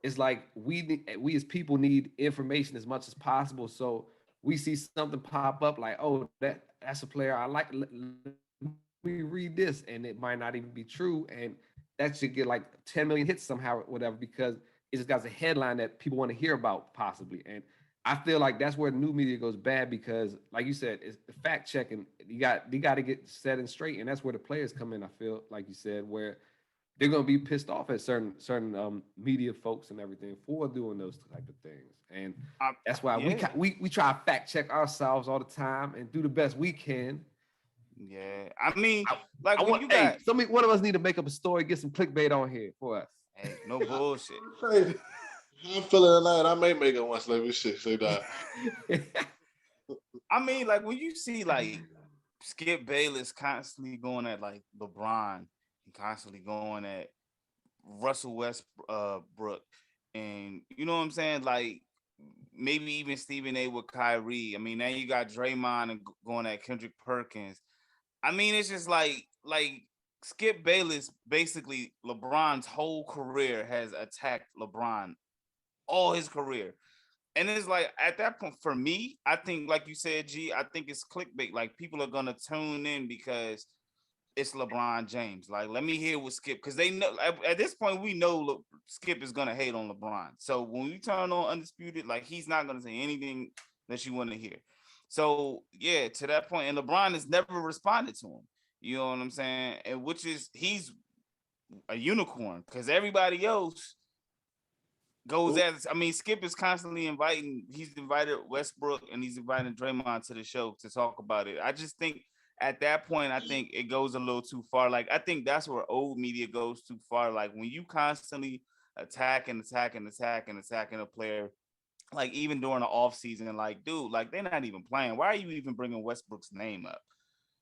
it's like we as people need information as much as possible. So we see something pop up like, oh, that's a player I like. We read this, and it might not even be true, and that should get like 10 million hits somehow, whatever, because it just got a headline that people want to hear about possibly. And I feel like that's where the new media goes bad because, like you said, it's the fact checking. You got to get set and straight, and that's where the players come in. I feel like you said where they're gonna be pissed off at certain media folks and everything for doing those type of things, and that's why we try to fact check ourselves all the time and do the best we can. Yeah, I mean, one of us need to make up a story, get some clickbait on here for us. Hey, no bullshit. I'm feeling tonight. I may make it once. Let me see. Say that. I mean, like when you see like Skip Bayless constantly going at like LeBron and constantly going at Russell Westbrook, and you know what I'm saying, like maybe even Stephen A with Kyrie. I mean, now you got Draymond and going at Kendrick Perkins. I mean, it's just like Skip Bayless, basically LeBron's whole career has attacked LeBron all his career. And it's like at that point, for me, I think, like you said, G, I think it's clickbait. Like people are gonna tune in because it's LeBron James. Like, let me hear what Skip, because they know at this point we know Skip is gonna hate on LeBron. So when we turn on Undisputed, like he's not gonna say anything that you want to hear. So yeah, to that point, and LeBron has never responded to him. You know what I'm saying? And which is he's a unicorn because everybody else goes at. I mean, Skip is constantly inviting. He's invited Westbrook and he's inviting Draymond to the show to talk about it. I just think at that point, I think it goes a little too far. Like I think that's where old media goes too far. Like when you constantly attacking a player. Like even during the off season, like dude, like they're not even playing. Why are you even bringing Westbrook's name up?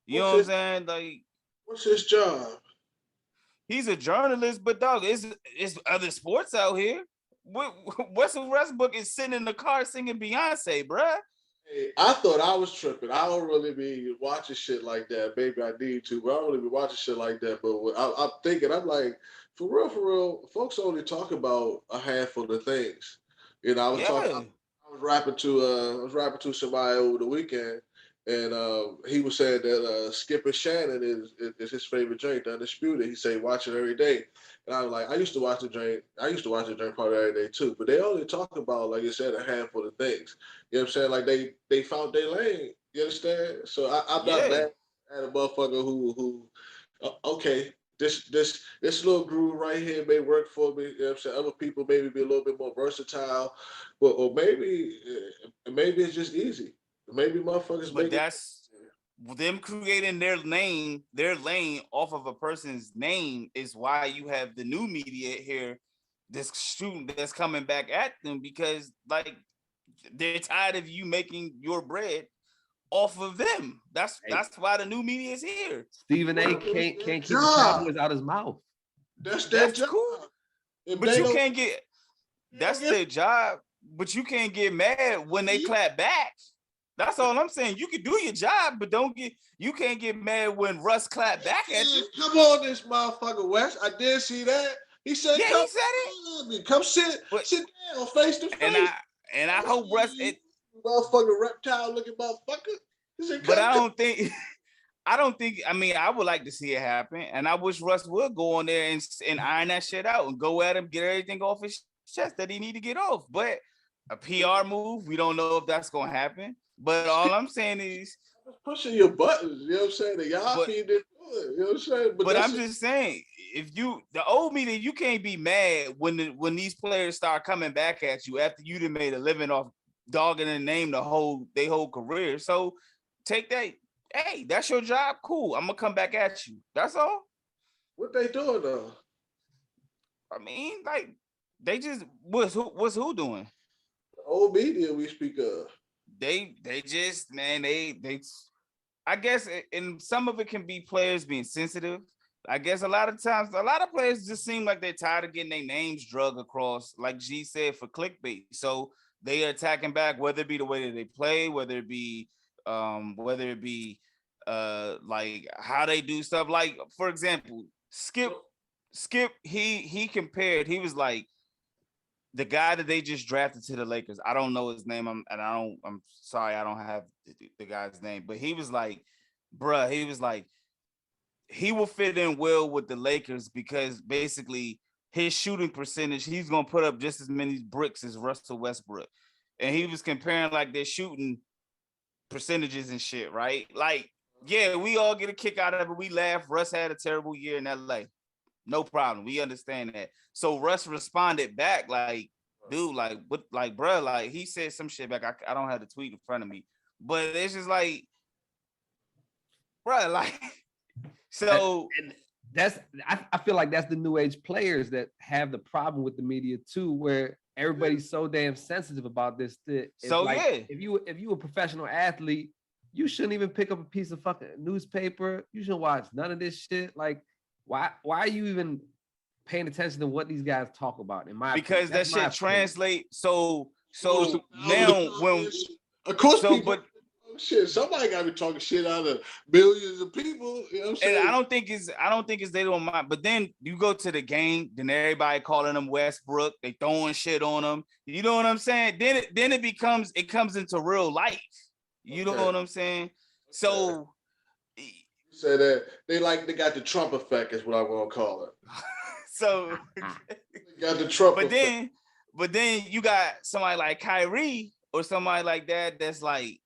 You know what I'm saying? Like, what's his job? He's a journalist, but dog, it's other sports out here. Russell Westbrook is sitting in the car singing Beyonce, bruh. Hey, I thought I was tripping. I don't really be watching shit like that. Maybe I need to, but I don't really be watching shit like that. But I'm thinking, I'm like, for real, folks only talk about a handful of things. I was rapping to somebody over the weekend, and he was saying that Skip and Shannon is his favorite drink, the Undisputed. He said watch it every day, and I was like, I used to watch the drink probably every day too. But they only talk about, like you said, a handful of things. You know what I'm saying? Like they found their lane. You understand? So I'm not mad at a motherfucker who okay. This little groove right here may work for me. You know what I'm saying? Other people maybe be a little bit more versatile, or maybe it's just easy. Maybe motherfuckers. But that's them creating their lane off of a person's name is why you have the new media here, this shooting that's coming back at them because like they're tired of you making your bread off of them. That's why the new media is here. Stephen A. can't keep the Cowboys out his mouth. That's job. Cool. If But they you don't, can't get. That's their job. But you can't get mad when they clap back. That's all I'm saying. You can do your job, but you can't get mad when Russ clap back at you. Come on, this motherfucker West. I did see that. He said, Yeah, "Come, he said it. come sit down, face to face." And I hope Russ. Motherfucker reptile looking motherfucker. He said, But come. I don't think. I don't think. I mean, I would like to see it happen, and I wish Russ would go on there and iron that shit out and go at him, get everything off his chest that he need to get off. But a PR move, we don't know if that's gonna happen. But all I'm saying is pushing your buttons. You know what I'm saying? The y'all didn't do it. You know what I'm saying? But I'm just saying, if the old me, then you can't be mad when these players start coming back at you after you done made a living off dogging the name their whole career. So take that. Hey, that's your job. Cool. I'm gonna come back at you. That's all. What they doing though? I mean, like they just what's who doing? The old media we speak of. They just man they I guess and some of it can be players being sensitive. I guess a lot of times a lot of players just seem like they're tired of getting their names drug across, like G said, for clickbait. So they are attacking back, whether it be the way that they play, whether it be like how they do stuff. Like for example, Skip he compared, he was like the guy that they just drafted to the Lakers. I don't know his name. I'm sorry, I don't have the guy's name, but he was like, bruh, he was like, he will fit in well with the Lakers because basically his shooting percentage, he's gonna put up just as many bricks as Russell Westbrook. And he was comparing like their shooting percentages and shit, right? Like, yeah, we all get a kick out of it. We laugh. Russ had a terrible year in LA. No problem. We understand that. So Russ responded back like, dude, like, what, like, bro, like, he said some shit back. I don't have the tweet in front of me, but it's just like, bro, like, so. And that's, I feel like that's the new age players that have the problem with the media too, where everybody's so damn sensitive about this. So like, yeah, if you a professional athlete, you shouldn't even pick up a piece of fucking newspaper. You shouldn't watch none of this shit. Like, why are you even paying attention to what these guys talk about? In my because opinion, that shit translate. So now when of course so people, but shit, somebody got to be talking shit out of millions of people. You know what I'm saying? And I don't think it's they don't mind. But then you go to the game, then everybody calling them Westbrook, they throwing shit on them. You know what I'm saying? Then it comes into real life. You know what I'm saying? So say that they got the Trump effect is what I'm gonna call it. So got the Trump but effect. then you got somebody like Kyrie or somebody like that that's like,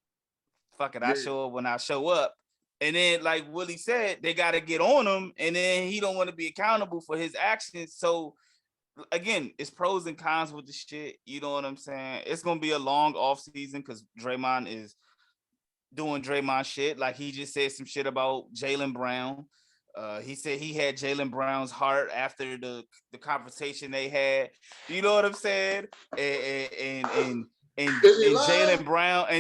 fuck it, I show up when I show up. And then, like Willie said, they got to get on him, and then he don't want to be accountable for his actions. So, again, it's pros and cons with the shit. You know what I'm saying? It's going to be a long off season because Draymond is doing Draymond shit. Like, he just said some shit about Jaylen Brown. He said he had Jaylen Brown's heart after the conversation they had. You know what I'm saying? And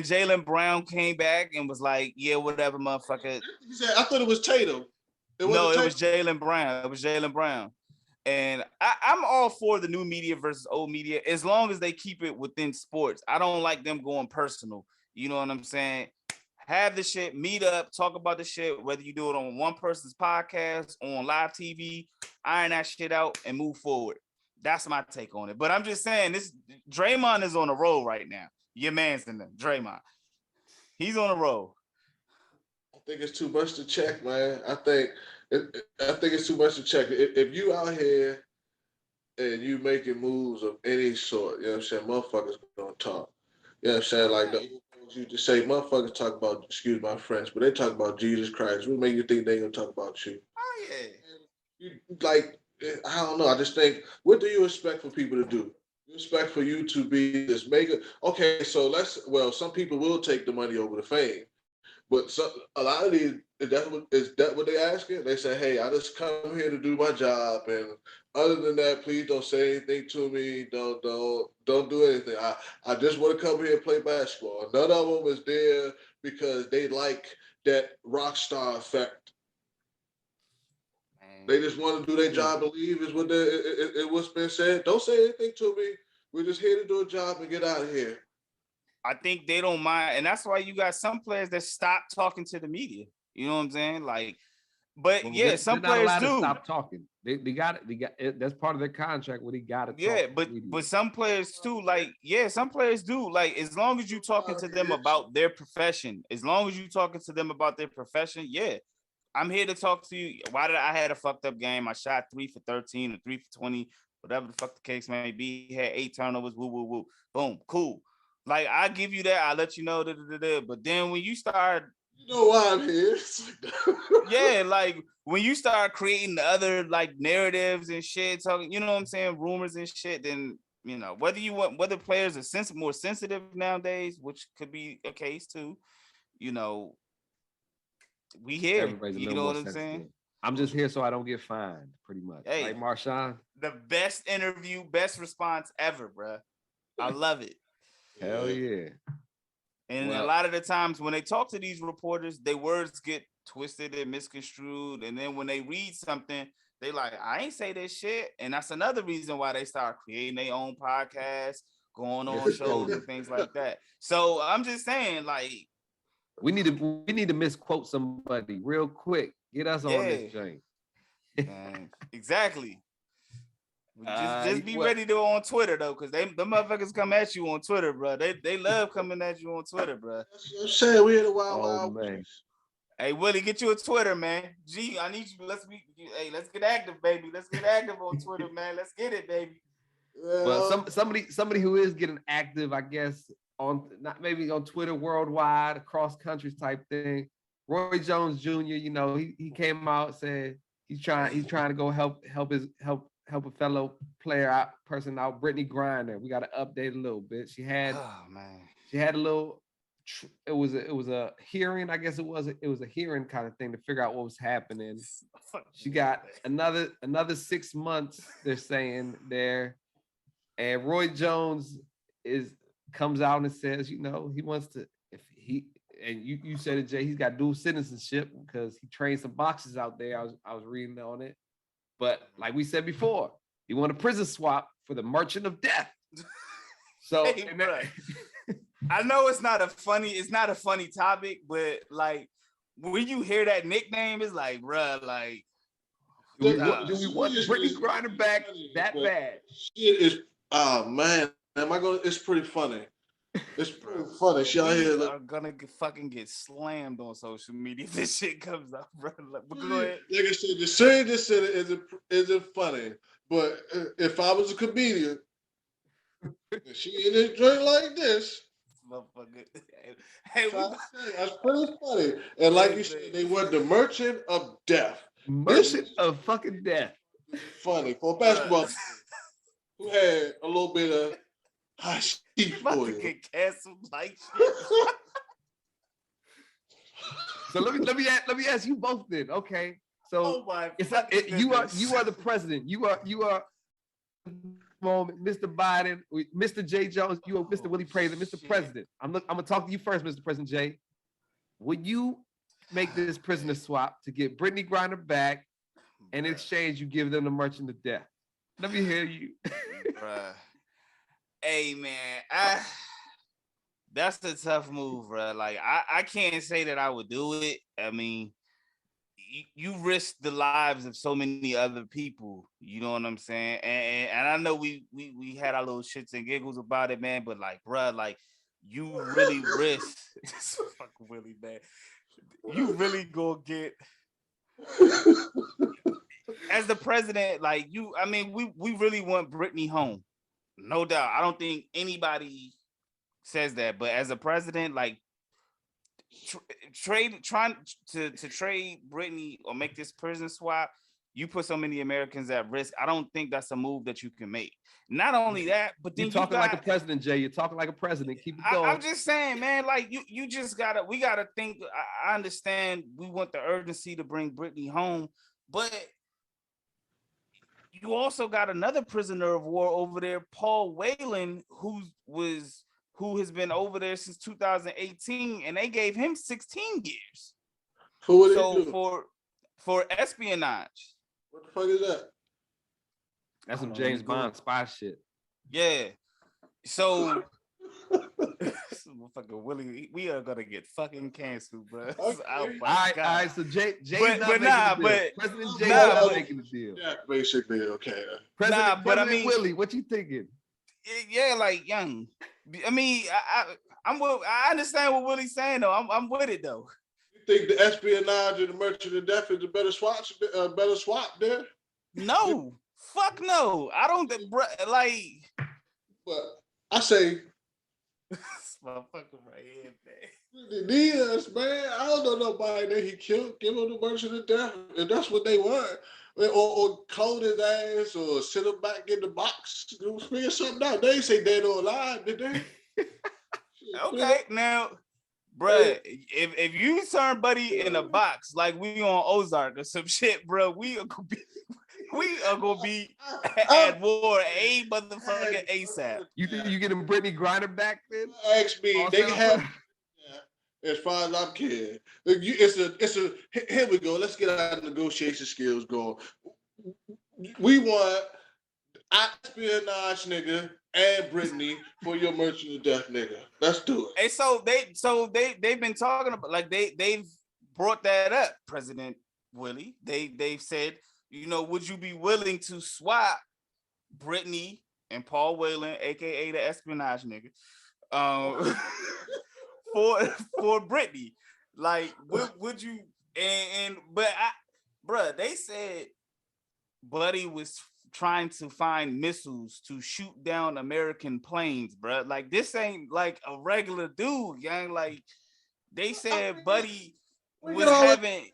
Jaylen Brown came back and was like, yeah, whatever, motherfucker. He said, I thought it was Tatum. It was Jaylen Brown. It was Jaylen Brown. And I'm all for the new media versus old media as long as they keep it within sports. I don't like them going personal. You know what I'm saying? Have the shit, meet up, talk about the shit, whether you do it on one person's podcast, on live TV, iron that shit out and move forward. That's my take on it. But I'm just saying, this Draymond is on a roll right now. Your man's in there, Draymond. He's on a roll. I think it's too much to check, man. I think it's too much to check. If you out here and you making moves of any sort, you know what I'm saying, motherfuckers gonna talk. You know what I'm saying? Like the old folks used to say, motherfuckers talk about, excuse my French, but they talk about Jesus Christ. What make you think they gonna talk about you? Oh yeah. You, like, I don't know. I just think, what do you expect for people to do? You expect for you to be this mega. Okay, so some people will take the money over the fame, but a lot of these, is that what they asking? They say, hey, I just come here to do my job, and other than that, please don't say anything to me. Don't do anything. I just want to come here and play basketball. None of them is there because they like that rock star effect. They just want to do their job and leave. Is what's been said. Don't say anything to me. We're just here to do a job and get out of here. I think they don't mind, and that's why you got some players that stop talking to the media. You know what I'm saying? Like, but Well, yeah, some they're not players allowed to do. stop talking. They got it. They got it. That's part of their contract where they got to. Yeah, talk but some players too. Like, yeah, some players do. Like, as long as you talking to them about their profession, yeah, I'm here to talk to you. Why did I had a fucked up game? I shot 3 for 13 or 3 for 20, whatever the fuck the case may be. He had 8 turnovers. Woo, woo, woo. Boom, cool. Like, I give you that. I let you know. But then when you start, you know why I'm here. yeah, like when you start creating the other like narratives and shit, talking, you know what I'm saying, rumors and shit, then you know whether players are more sensitive nowadays, which could be a case too. You know, we here. Everybody's a You little know more what I'm sensitive. saying? I'm just here so I don't get fined, pretty much. Hey, right, Marshawn? The best interview, best response ever, bro. I love it. Hell yeah. And a lot of the times when they talk to these reporters, their words get twisted and misconstrued. And then when they read something, they like, I ain't say this shit. And that's another reason why they start creating their own podcasts, going on shows and things like that. So I'm just saying, like, we need to misquote somebody real quick. Get us on this joint. Exactly. Just be ready to on Twitter though, because the motherfuckers come at you on Twitter, bro. They love coming at you on Twitter, bro. I'm saying we in the wild man. Hey Willie, get you a Twitter, man. Gee, I need you. Let's get active, baby. Let's get active on Twitter, man. Let's get it, baby. Well, somebody who is getting active, I guess, on not maybe on Twitter worldwide, across countries type thing. Roy Jones Jr., you know, he came out, said he's trying to go help a fellow person out, Brittany Griner. We got to update a little bit. She had a little. It was a hearing. I guess it was a hearing kind of thing to figure out what was happening. She got another 6 months. They're saying there, and Roy Jones comes out and says, you know, he wants to and you said it, Jay. He's got dual citizenship because he trained some boxers out there. I was reading on it. But like we said before, he won a prison swap for the Merchant of Death. So hey, I know it's not a funny topic, but like when you hear that nickname, it's like, bruh, like do we want Brittany Griner back that bad? Shit is man, it's pretty funny. It's pretty funny. She out here are gonna fucking get slammed on social media if this shit comes up, bro. But go ahead. Like I said, the seriousness in it isn't funny. But if I was a comedian, and she in this drink like this, motherfucker. That's pretty funny. And like you said, they were the Merchant of Death. Merchant of fucking Death. Funny for a basketball player who had a little bit of high sheet for you. Get canceled like shit. So let me ask you both then. Okay. So you are the president. You are moment, Mr. Biden, Mr. Jae Jones, you are Mr. Willie Prater, Mr. President. I'm gonna talk to you first, Mr. President Jay. Would you make this prisoner swap to get Brittany Griner back, and in exchange you give them the Merchant of Death? Let me hear you. Bruh. Hey man, that's a tough move, bro. Like I can't say that I would do it. I mean, you risk the lives of so many other people. You know what I'm saying? And I know we had our little shits and giggles about it, man. But like, bro, like you really risk. This fucking Willie, man. You really gonna get as the president, like you. I mean, we really want Brittany home. No doubt. I don't think anybody says that, but as a president, like trying to trade Brittany or make this prison swap, you put so many Americans at risk. I don't think that's a move that you can make. Not only that, but then you're talking like a president, Jay. You're talking like a president. Keep it going. I'm just saying, man, like you just we gotta think. I understand we want the urgency to bring Brittany home, but you also got another prisoner of war over there, Paul Whelan, who has been over there since 2018, and they gave him 16 years. For espionage. What the fuck is that? That's some Hold on, let me James go. Bond spy shit. Yeah. So this motherfucker Willie, we are gonna get fucking canceled, bro. Okay. Oh my All right, God. all right. So Jay's But- not but making nah, the deal. but- President Jay's nah, not but- making the deal. Yeah, basically, okay. President, but I President mean- Willie, what you thinking? Yeah, like young. I mean, I understand what Willie's saying though. I'm with it though. You think the espionage and the merchant of death is a better swap there? No, fuck no. I don't like. But I say, This motherfucker right here, man. the Diaz, man, I don't know nobody that he killed. Give him the merchant of death if that's what they want. Or clone his ass or send him back in the box. Figure something out. They ain't say dead or alive, did they? Okay, now, bruh, if you turn Buddy in a box like we on Ozark or some shit, bro, we are gonna be at war a motherfucking ASAP. You think you getting Brittany Griner back then? Ask me, they can have. As far as I'm caring, here we go. Let's get our negotiation skills going. We want espionage nigga and Brittany for your merchant of death nigga. Let's do it. And they've been talking about like they've brought that up, President Willie. They've said, you know, would you be willing to swap Brittany and Paul Whelan, aka the espionage nigga, for Brittany? Like, would you? Bruh, they said Buddy was trying to find missiles to shoot down American planes, bruh. Like, this ain't like a regular dude, gang. Like, they said Buddy was having.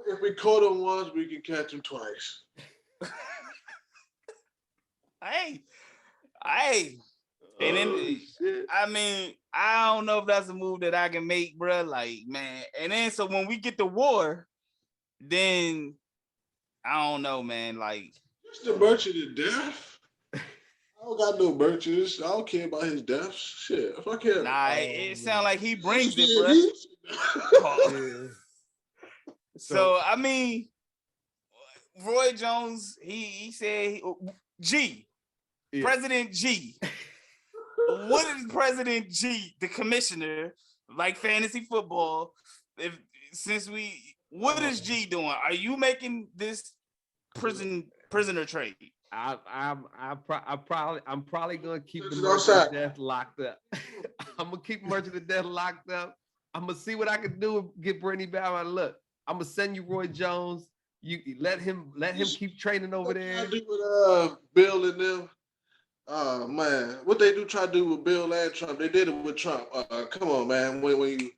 If we caught him once, we can catch him twice. Hey. And then, I mean, I don't know if that's a move that I can make, bruh. Like, man. And then, so when we get to war, then I don't know, man. Like, Just the merchant of death. I don't got no merchants. I don't care about his death. Shit, if I care. nah, it sounds like he brings it, bruh. So I mean, Roy Jones, he said, President G. What is President G, the commissioner, like fantasy football? What is G doing? Are you making this prisoner trade? I'm probably gonna keep the It's Merchant outside. of Death locked up. I'm gonna keep Merchant of Death locked up. I'm gonna see what I can do and get Brittany back. Look, I'm gonna send you Roy Jones. You let him keep training over there. I do with Bill and them. Oh man, what they do try to do with Bill and Trump, they did it with Trump. Come on, man. When you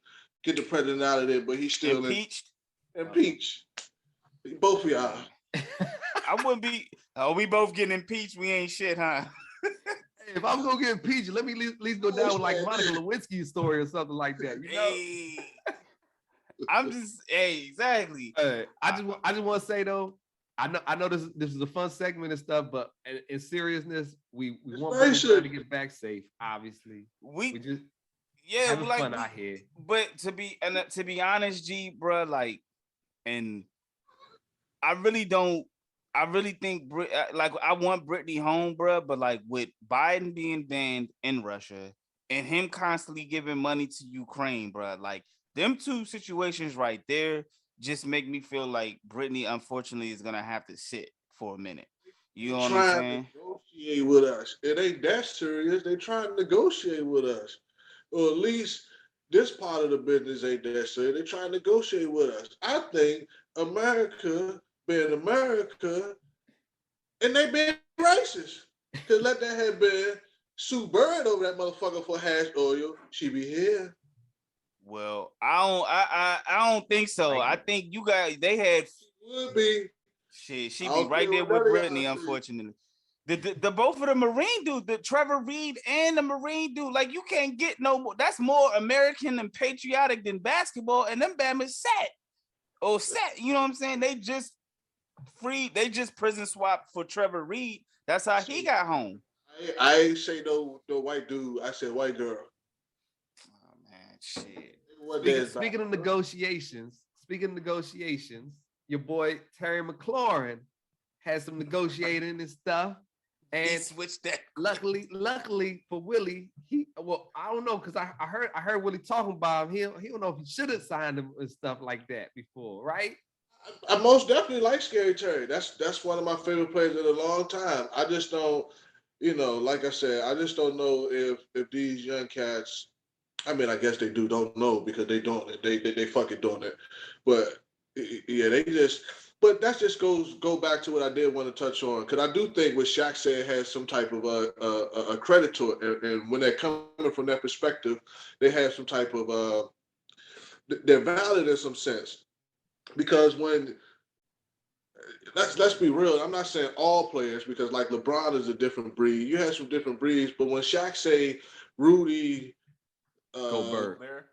get the president out of there, but he's still Impeached? impeached. Both of y'all. I wouldn't be. Oh, we both getting impeached. We ain't shit, huh? If I'm gonna get impeached, let me at least go down with like Monica Lewinsky's story or something like that. You know? Hey, I'm just exactly. I just want to say though, I know this is a fun segment and stuff, but in seriousness, we want Brittany to get back safe. Obviously, we just having fun out here. But to be honest, G, bro, like, and I really think like I want Brittany home, bro. But like with Biden being banned in Russia and him constantly giving money to Ukraine, bro, like them two situations right there just make me feel like Brittany, unfortunately, is gonna have to sit for a minute. You know what I'm saying? Negotiate with us. It ain't that serious. They trying to negotiate with us, or at least this part of the business ain't that serious. They trying to negotiate with us. I think America being America, and they being racist. Cause let that have been Sue Bird over that motherfucker for hash oil, she be here. Well, I don't think so. I think they had Would be. shit. She be right there with Brittany, unfortunately. The both of the Marine dude, the Trevor Reed and the Marine dude, like you can't get no more. That's more American and patriotic than basketball, and them Bam is set. You know what I'm saying? They just prison swap for Trevor Reed. That's how he got home. I ain't say no white dude. I said white girl. Oh man, shit. Speaking of negotiations, your boy Terry McLaurin had some negotiating and stuff. He And switched that. luckily for Willie, I don't know, because I heard Willie talking about him. He don't know if he should have signed him and stuff like that before, right? I most definitely like Scary Terry. That's one of my favorite players in a long time. I just don't, like I said, I just don't know if these young cats. I mean, I guess they don't know because they don't. They fucking doing it, but yeah, they just. But that just go back to what I did want to touch on, because I do think what Shaq said has some type of a credit to it, and when they're coming from that perspective, they have some type of they're valid in some sense, because when let's be real, I'm not saying all players, because like LeBron is a different breed. You have some different breeds, but when Shaq say Rudy Gobert.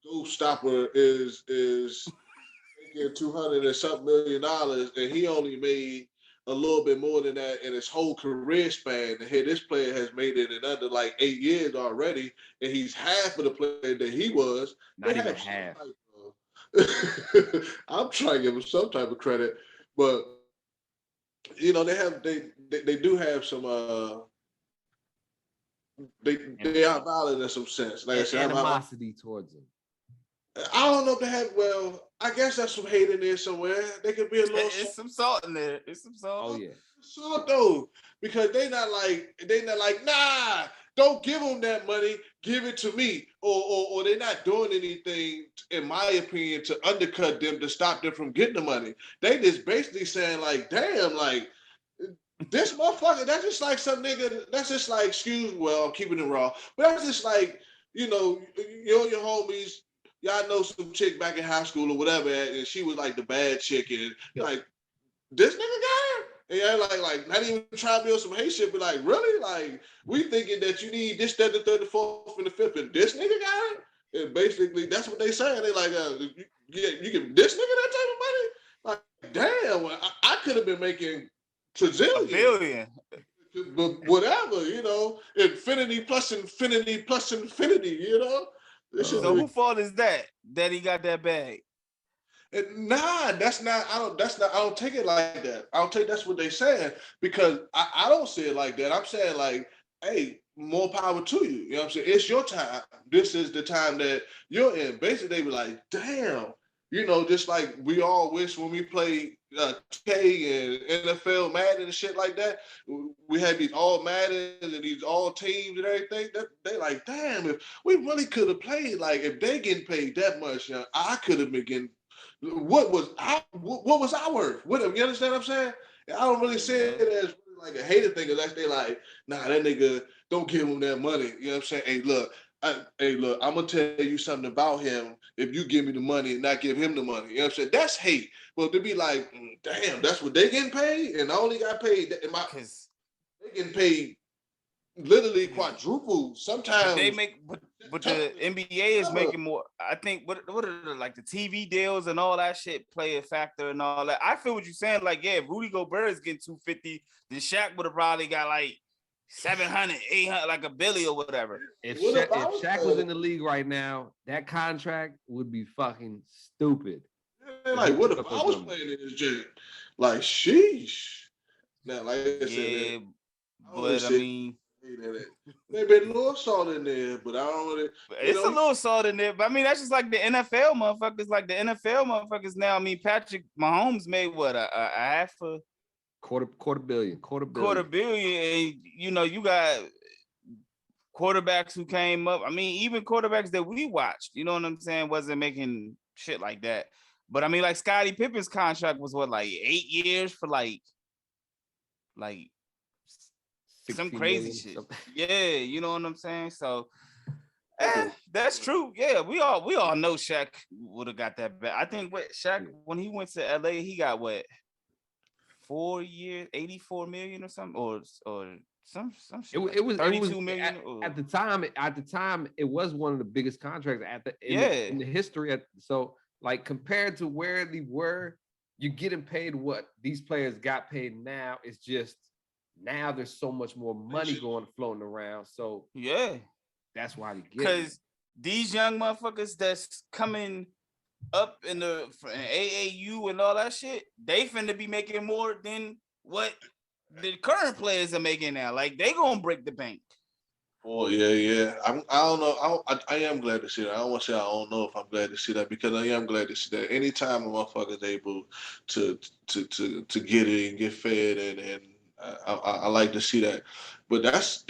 Ghost Stopper is making $200 and something million, and he only made a little bit more than that in his whole career span. And here, this player has made it in under like 8 years already, and he's half of the player that he was. Not even half. I'm trying to give him some type of credit, but they do have some. They are valid in some sense. Like I said, animosity towards him. I don't know if they have. Well, I guess that's some hate in there somewhere. They could be a little. It's some salt in there. It's some salt. Oh yeah. Salt though, because they not like, nah, don't give them that money. Give it to me, or they're not doing anything, in my opinion, to undercut them, to stop them from getting the money. They just basically saying like, damn, like this motherfucker. That's just like some nigga. That's just like, I'm keeping it raw, but that's just like, you and your homies. Y'all know some chick back in high school or whatever, and she was like the bad chick, and like, this nigga got her? And y'all like not even trying to build some hate shit, but like, really? Like, we thinking that you need this, that, the third, the fourth, and the fifth, and this nigga got her? And basically, that's what they saying. They like, you give this nigga that type of money? Like, damn, I could have been making trillions. $1 billion. But whatever, infinity plus infinity plus infinity, So who fault is that he got that bag? Nah, that's not. I don't take it like that. I don't take that's what they saying, because I don't see it like that. I'm saying like, hey, more power to you. You know what I'm saying? It's your time. This is the time that you're in. Basically, they be like, damn. Just like we all wish when we play K and NFL Madden and shit like that, we had these all Madden and these all teams and everything. They like, damn, if we really could have played, like if they getting paid that much, I could have been getting. What was our worth? You understand what I'm saying? I don't really see it as like a hater thing, unless they like, nah, that nigga, don't give him that money. You know what I'm saying? Hey, look, I'm gonna tell you something about him if you give me the money and not give him the money. You know what I'm saying? That's hate. But to be like, damn, that's what they getting paid, and I only got paid because they getting paid literally quadruple. Sometimes they make, but the NBA is making more. I think what are like the TV deals and all that shit play a factor and all that. I feel what you're saying. Like, yeah, if Rudy Gobert is getting 250, then Shaq would have probably got like 700, 800, like a Billy or whatever. If Shaq was in the league right now, that contract would be fucking stupid. Yeah, like, what if I was playing in this gym? Like, sheesh. Now, like I said, but I mean, maybe a little salt in there, but I don't really. It's a little salt in there, but I mean, that's just like the NFL motherfuckers. Like the NFL motherfuckers now. I mean, Patrick Mahomes made what a half a quarter billion, and you got quarterbacks who came up. I mean, even quarterbacks that we watched, you know what I'm saying, wasn't making shit like that. But I mean, like Scottie Pippen's contract was what, like 8 years for like some crazy shit. Yeah, you know what I'm saying? So that's true. Yeah, we all know Shaq would have got that back. I think Shaq, when he went to LA, he got what, 4 years, 84 million or something, or some shit. It was 32 million at the time. At the time, it was one of the biggest contracts in the history. So, like, compared to where they were, you're getting paid what these players got paid now. It's just now there's so much more money floating around. So yeah, that's why you get it. Because these young motherfuckers that's coming up in the AAU and all that shit, they finna be making more than what the current players are making now. Like they gonna break the bank. Oh yeah. I don't know. I am glad to see that. I don't want to say I don't know if I'm glad to see that because I am glad to see that. Anytime a motherfucker's able to get it and get fed and I like to see that. But that's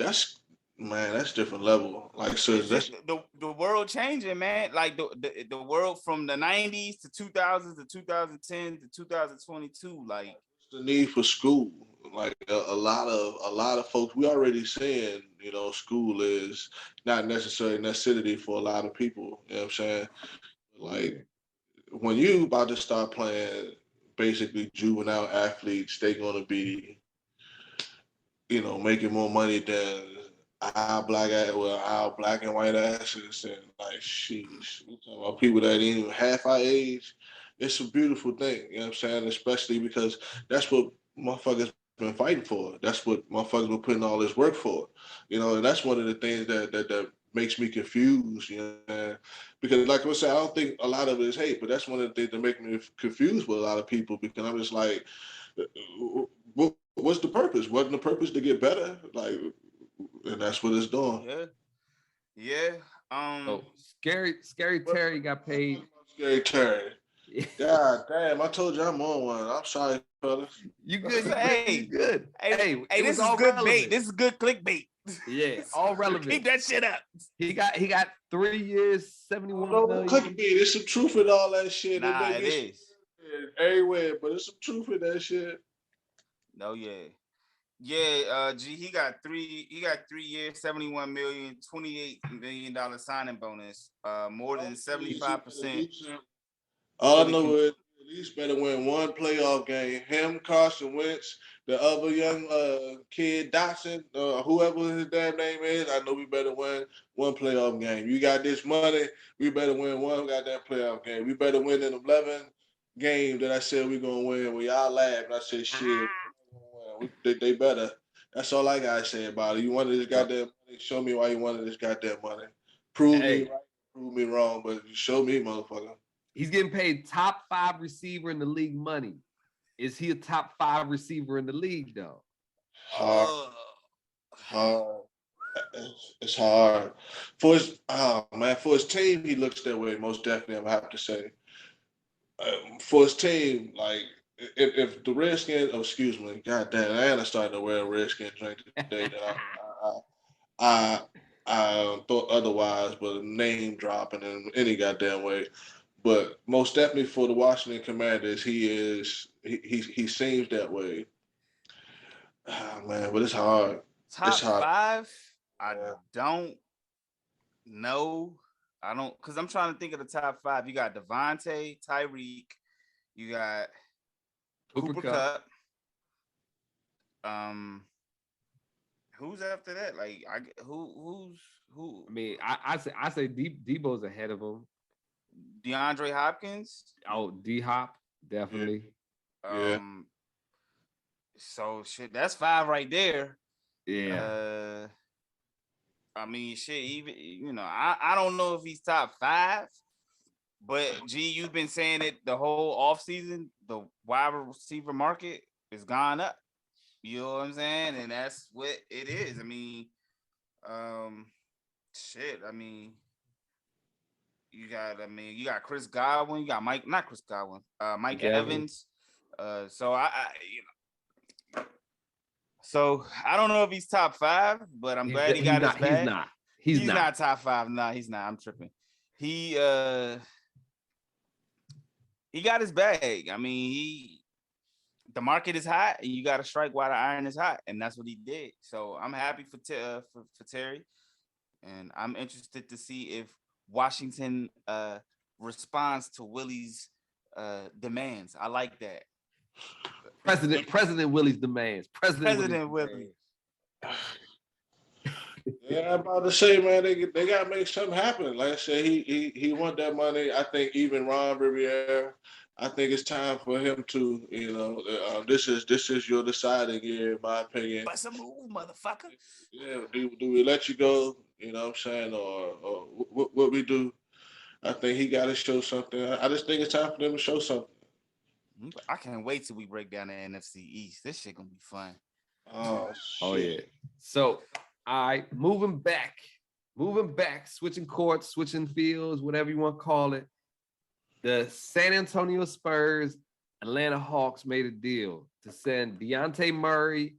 man, that's different level. Like so It's that's just the world changing, man. Like the world from the 90s to 2000s to 2010 to 2022. Like the need for school. Like a lot of folks, we already saying, school is not necessarily necessity for a lot of people. You know what I'm saying? Like when you about to start playing basically juvenile athletes, they gonna be, making more money than our black and white asses and like sheesh. We talking about people that ain't even half our age. It's a beautiful thing, you know what I'm saying? Especially because that's what motherfuckers been fighting for. That's what motherfuckers been putting all this work for. And that's one of the things that makes me confused, because like I said, I don't think a lot of it is hate, but that's one of the things that make me confused with a lot of people because I'm just like, what's the purpose? Wasn't the purpose to get better? Like, and that's what it's doing. Yeah. So Scary Terry got paid. Scary Terry. God damn, I told you I'm on one. I'm sorry, fellas. You good? Hey, you good? Hey, it this was is all good relevant. bait. This is good clickbait. Yeah, all relevant. Keep that shit up. He got 3 years, 71 million. Clickbait. There's some truth in all that shit. Nah, it is. Everywhere, but there's some truth in that shit. No, yeah. Yeah, he got 3 years, 71 million, $28 million signing bonus. More than 75%. All I know is at least better win one playoff game. Him, Carson Wentz, the other young kid Dotson, whoever his damn name is. I know we better win one playoff game. You got this money, we better win one goddamn playoff game. We better win an 11 game that I said we gonna win. We all laughed. And I said, shit, they better. That's all I gotta say about it. You wanted this goddamn money? Show me why you wanted this goddamn money. Prove me right, prove me wrong, but show me, motherfucker. He's getting paid top 5 receiver in the league money. Is he a top 5 receiver in the league though? Hard. It's hard. For his team, he looks that way. Most definitely, I'm gonna have to say. For his team, like if the Redskins, excuse me, goddamn, I ain't starting to wear a Redskin drink today. I thought otherwise, but name dropping in any goddamn way. But most definitely for the Washington Commanders, he seems that way. Man, but it's hard. Top 5? I don't know. I don't, because I'm trying to think of the top 5. You got Devontae, Tyreek, you got Cooper Kupp. Who's after that? Like, who's who? I mean, I say Debo's ahead of him. DeAndre Hopkins. Oh, D-Hop, definitely. Yeah. So shit, that's 5 right there. Yeah. I mean, shit. Even I don't know if he's top 5, but you've been saying it the whole offseason. The wide receiver market is gone up. You know what I'm saying? And that's what it is. I mean, shit. I mean, you got Chris Godwin. You got Mike Evans. So I don't know if he's top 5, but I'm glad he got his bag. He's not top 5. No, he's not. I'm tripping. He got his bag. I mean, the market is hot, and you got to strike while the iron is hot, and that's what he did. So I'm happy for Terry, and I'm interested to see if Washington responds to Willie's demands. I like that. President Willie's demands. President Willie. Yeah, I'm about to say, man, they got to make something happen. Like I said, he want that money. I think even Ron Rivera, I think it's time for him to, this is your deciding year, in my opinion. Bust a move, motherfucker. Yeah, do we let you go? You know what I'm saying, or what we do? I think he got to show something. I just think it's time for them to show something. I can't wait till we break down the NFC East. This shit gonna be fun. Oh, Oh shit. yeah. So I moving back, switching courts, switching fields, whatever you want to call it. The San Antonio Spurs, Atlanta Hawks made a deal to send Dejounte Murray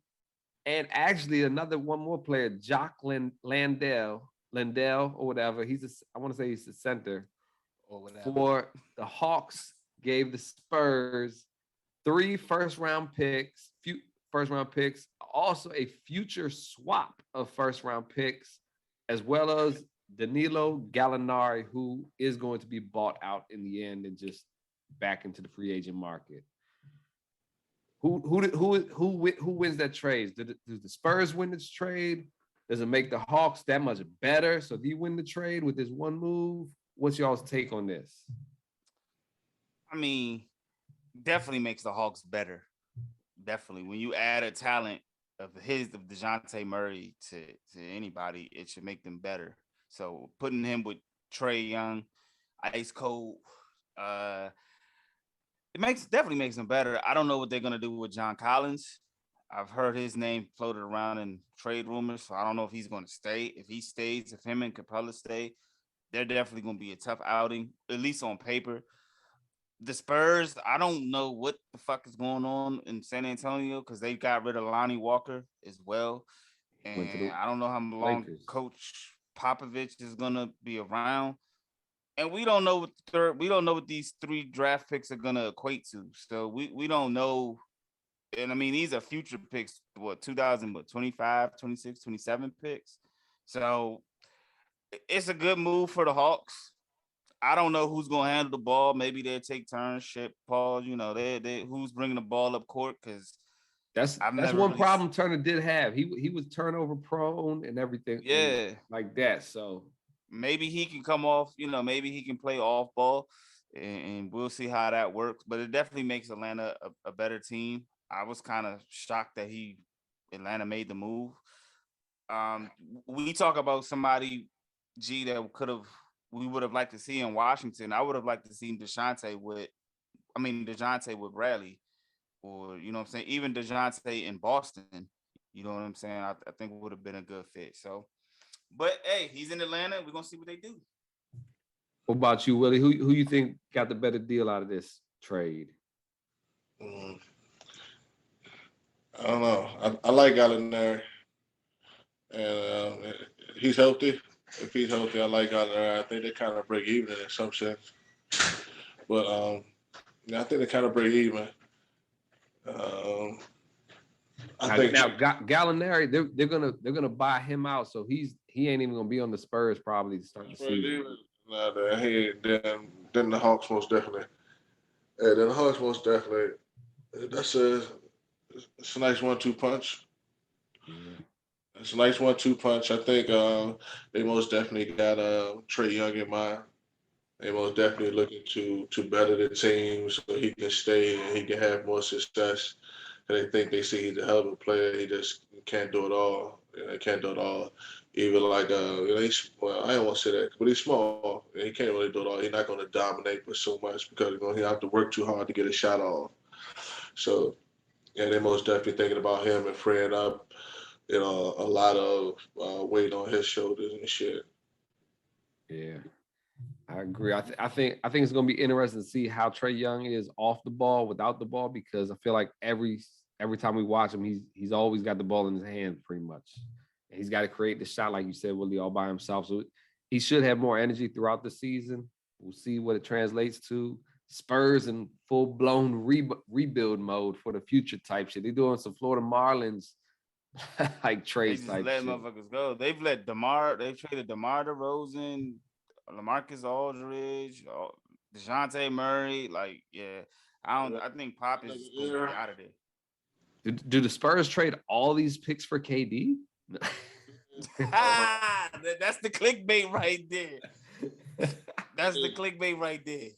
and actually one more player, Jock Landell or whatever. I want to say he's the center. Or whatever. For the Hawks, gave the Spurs 3 first-round picks, also a future swap of first-round picks, as well as Danilo Gallinari, who is going to be bought out in the end and just back into the free agent market. Who wins that trade? Do the Spurs win this trade? Does it make the Hawks that much better? So do you win the trade with this one move? What's y'all's take on this? I mean, definitely makes the Hawks better. Definitely. When you add a talent of DeJounte Murray to anybody, it should make them better. So putting him with Trae Young, ice cold, it definitely makes them better. I don't know what they're gonna do with John Collins. I've heard his name floated around in trade rumors, so I don't know if he's gonna stay. If he stays, if him and Capella stay, they're definitely gonna be a tough outing, at least on paper. The Spurs, I don't know what the fuck is going on in San Antonio because they got rid of Lonnie Walker as well. And I don't know how long Coach Popovich is gonna be around. And we don't know what these 3 draft picks are gonna equate to. So we don't know. And I mean, these are future picks, 2025, 26, 27 picks. So it's a good move for the Hawks. I don't know who's gonna handle the ball. Maybe they'll take turns, shit, Paul. You know, they who's bringing the ball up court because that's one problem Turner did have. He was turnover prone and everything, yeah, like that. So maybe he can come off. You know, maybe he can play off ball, and we'll see how that works. But it definitely makes Atlanta a better team. I was kind of shocked that Atlanta made the move. We talk about somebody, G, that we would have liked to see in Washington. I would have liked to see DeJounte with Bradley, or you know what I'm saying, even DeJounte in Boston. You know what I'm saying? I think it would have been a good fit. So, but hey, he's in Atlanta. We're gonna see what they do. What about you, Willie? Who you think got the better deal out of this trade? I don't know. I like Gallinari, and he's healthy. If he's healthy, I like Gallinari. I think they kind of break even in some sense, but I think they kind of break even. I think now Gallinari, they're gonna buy him out, so he ain't even gonna be on the Spurs probably to start the season. Then the Hawks most definitely. Then the Hawks most definitely. It's a nice 1-2 punch. Yeah. It's a nice 1-2 punch. I think they most definitely got Trae Young in mind. They most definitely looking to better the team so he can stay and he can have more success. And they see he's a hell of a player. He just can't do it all. He can't do it all. Even like I don't want to say that, but he's small and he can't really do it all. He's not going to dominate but so much because he have to work too hard to get a shot off. So yeah, they most definitely thinking about him and freeing up, a lot of weight on his shoulders and shit. Yeah, I agree. I think it's gonna be interesting to see how Trae Young is off the ball, without the ball, because I feel like every time we watch him, he's always got the ball in his hand pretty much. And he's got to create the shot, like you said, Willie, all by himself. So he should have more energy throughout the season. We'll see what it translates to. Spurs in full-blown rebuild mode for the future type shit. They're doing some Florida Marlins like trades type let shit. motherfuckers go. They've traded DeMar DeRozan, LaMarcus Aldridge, DeJounte Murray. Like, yeah, I think Pop is going to be out of there. Do the Spurs trade all these picks for KD? That's the clickbait right there. That's the clickbait right there.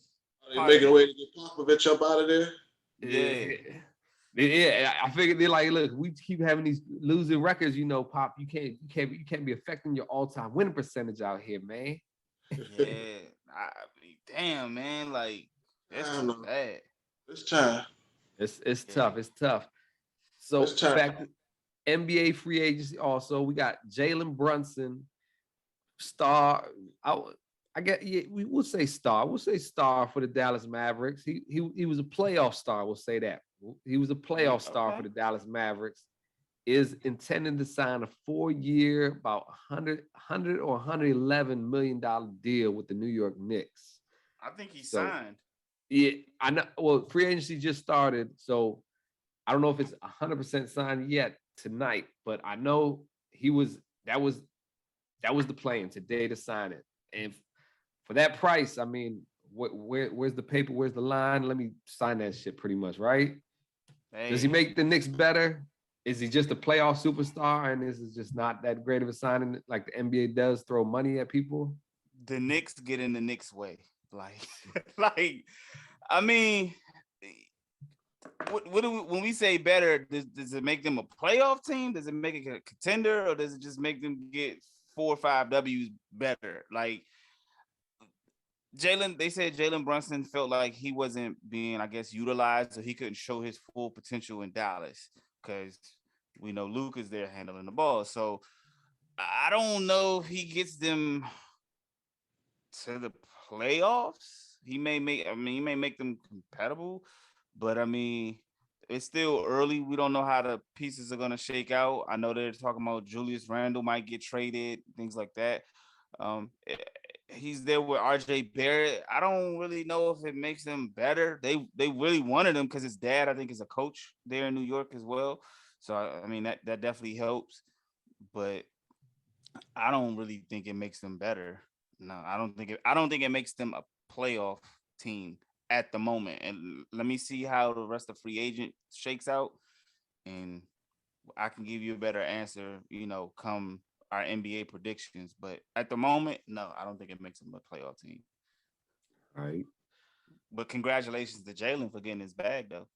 Are they making a way to get Popovich up out of there? Yeah. I figured they're like, look, we keep having these losing records, Pop. You can't be affecting your all-time winning percentage out here, man. Yeah, damn, man, like that's bad. It's time. It's tough. It's tough. So It's time. back to NBA free agency. Also, we got Jalen Brunson, star. I get. Yeah, we will say star. We'll say star for the Dallas Mavericks. He was a playoff star. We'll say that. He was a playoff star for the Dallas Mavericks. Is intending to sign a 4-year, about 100 or 111 million dollar deal with the New York Knicks. I think he signed. Yeah, I know. Well, free agency just started, so I don't know if it's 100% signed yet tonight, but I know that was the plan today to sign it. And for that price, I mean, where's the paper? Where's the line? Let me sign that shit pretty much, right? Hey. Does he make the Knicks better? Is he just a playoff superstar and this is just not that great of a signing like the NBA does, throw money at people? The Knicks get in the Knicks way. Like, I mean, what do we, when we say better, does it make them a playoff team? Does it make it a contender, or does it just make them get 4 or 5 W's better? Like they said Jalen Brunson felt like he wasn't being, I guess, utilized, or he couldn't show his full potential in Dallas because we know Luke is there handling the ball. So I don't know if he gets them to the playoffs. He may make them compatible, but I mean, it's still early. We don't know how the pieces are going to shake out. I know they're talking about Julius Randle might get traded, things like that. He's there with RJ Barrett. I don't really know if it makes them better. They really wanted him because his dad, I think, is a coach there in New York as well. So I mean that definitely helps. But I don't really think it makes them better. No, I don't think it makes them a playoff team at the moment. And let me see how the rest of free agent shakes out, and I can give you a better answer, come our NBA predictions. But at the moment, no, I don't think it makes them a playoff team. All right. But congratulations to Jalen for getting his bag, though.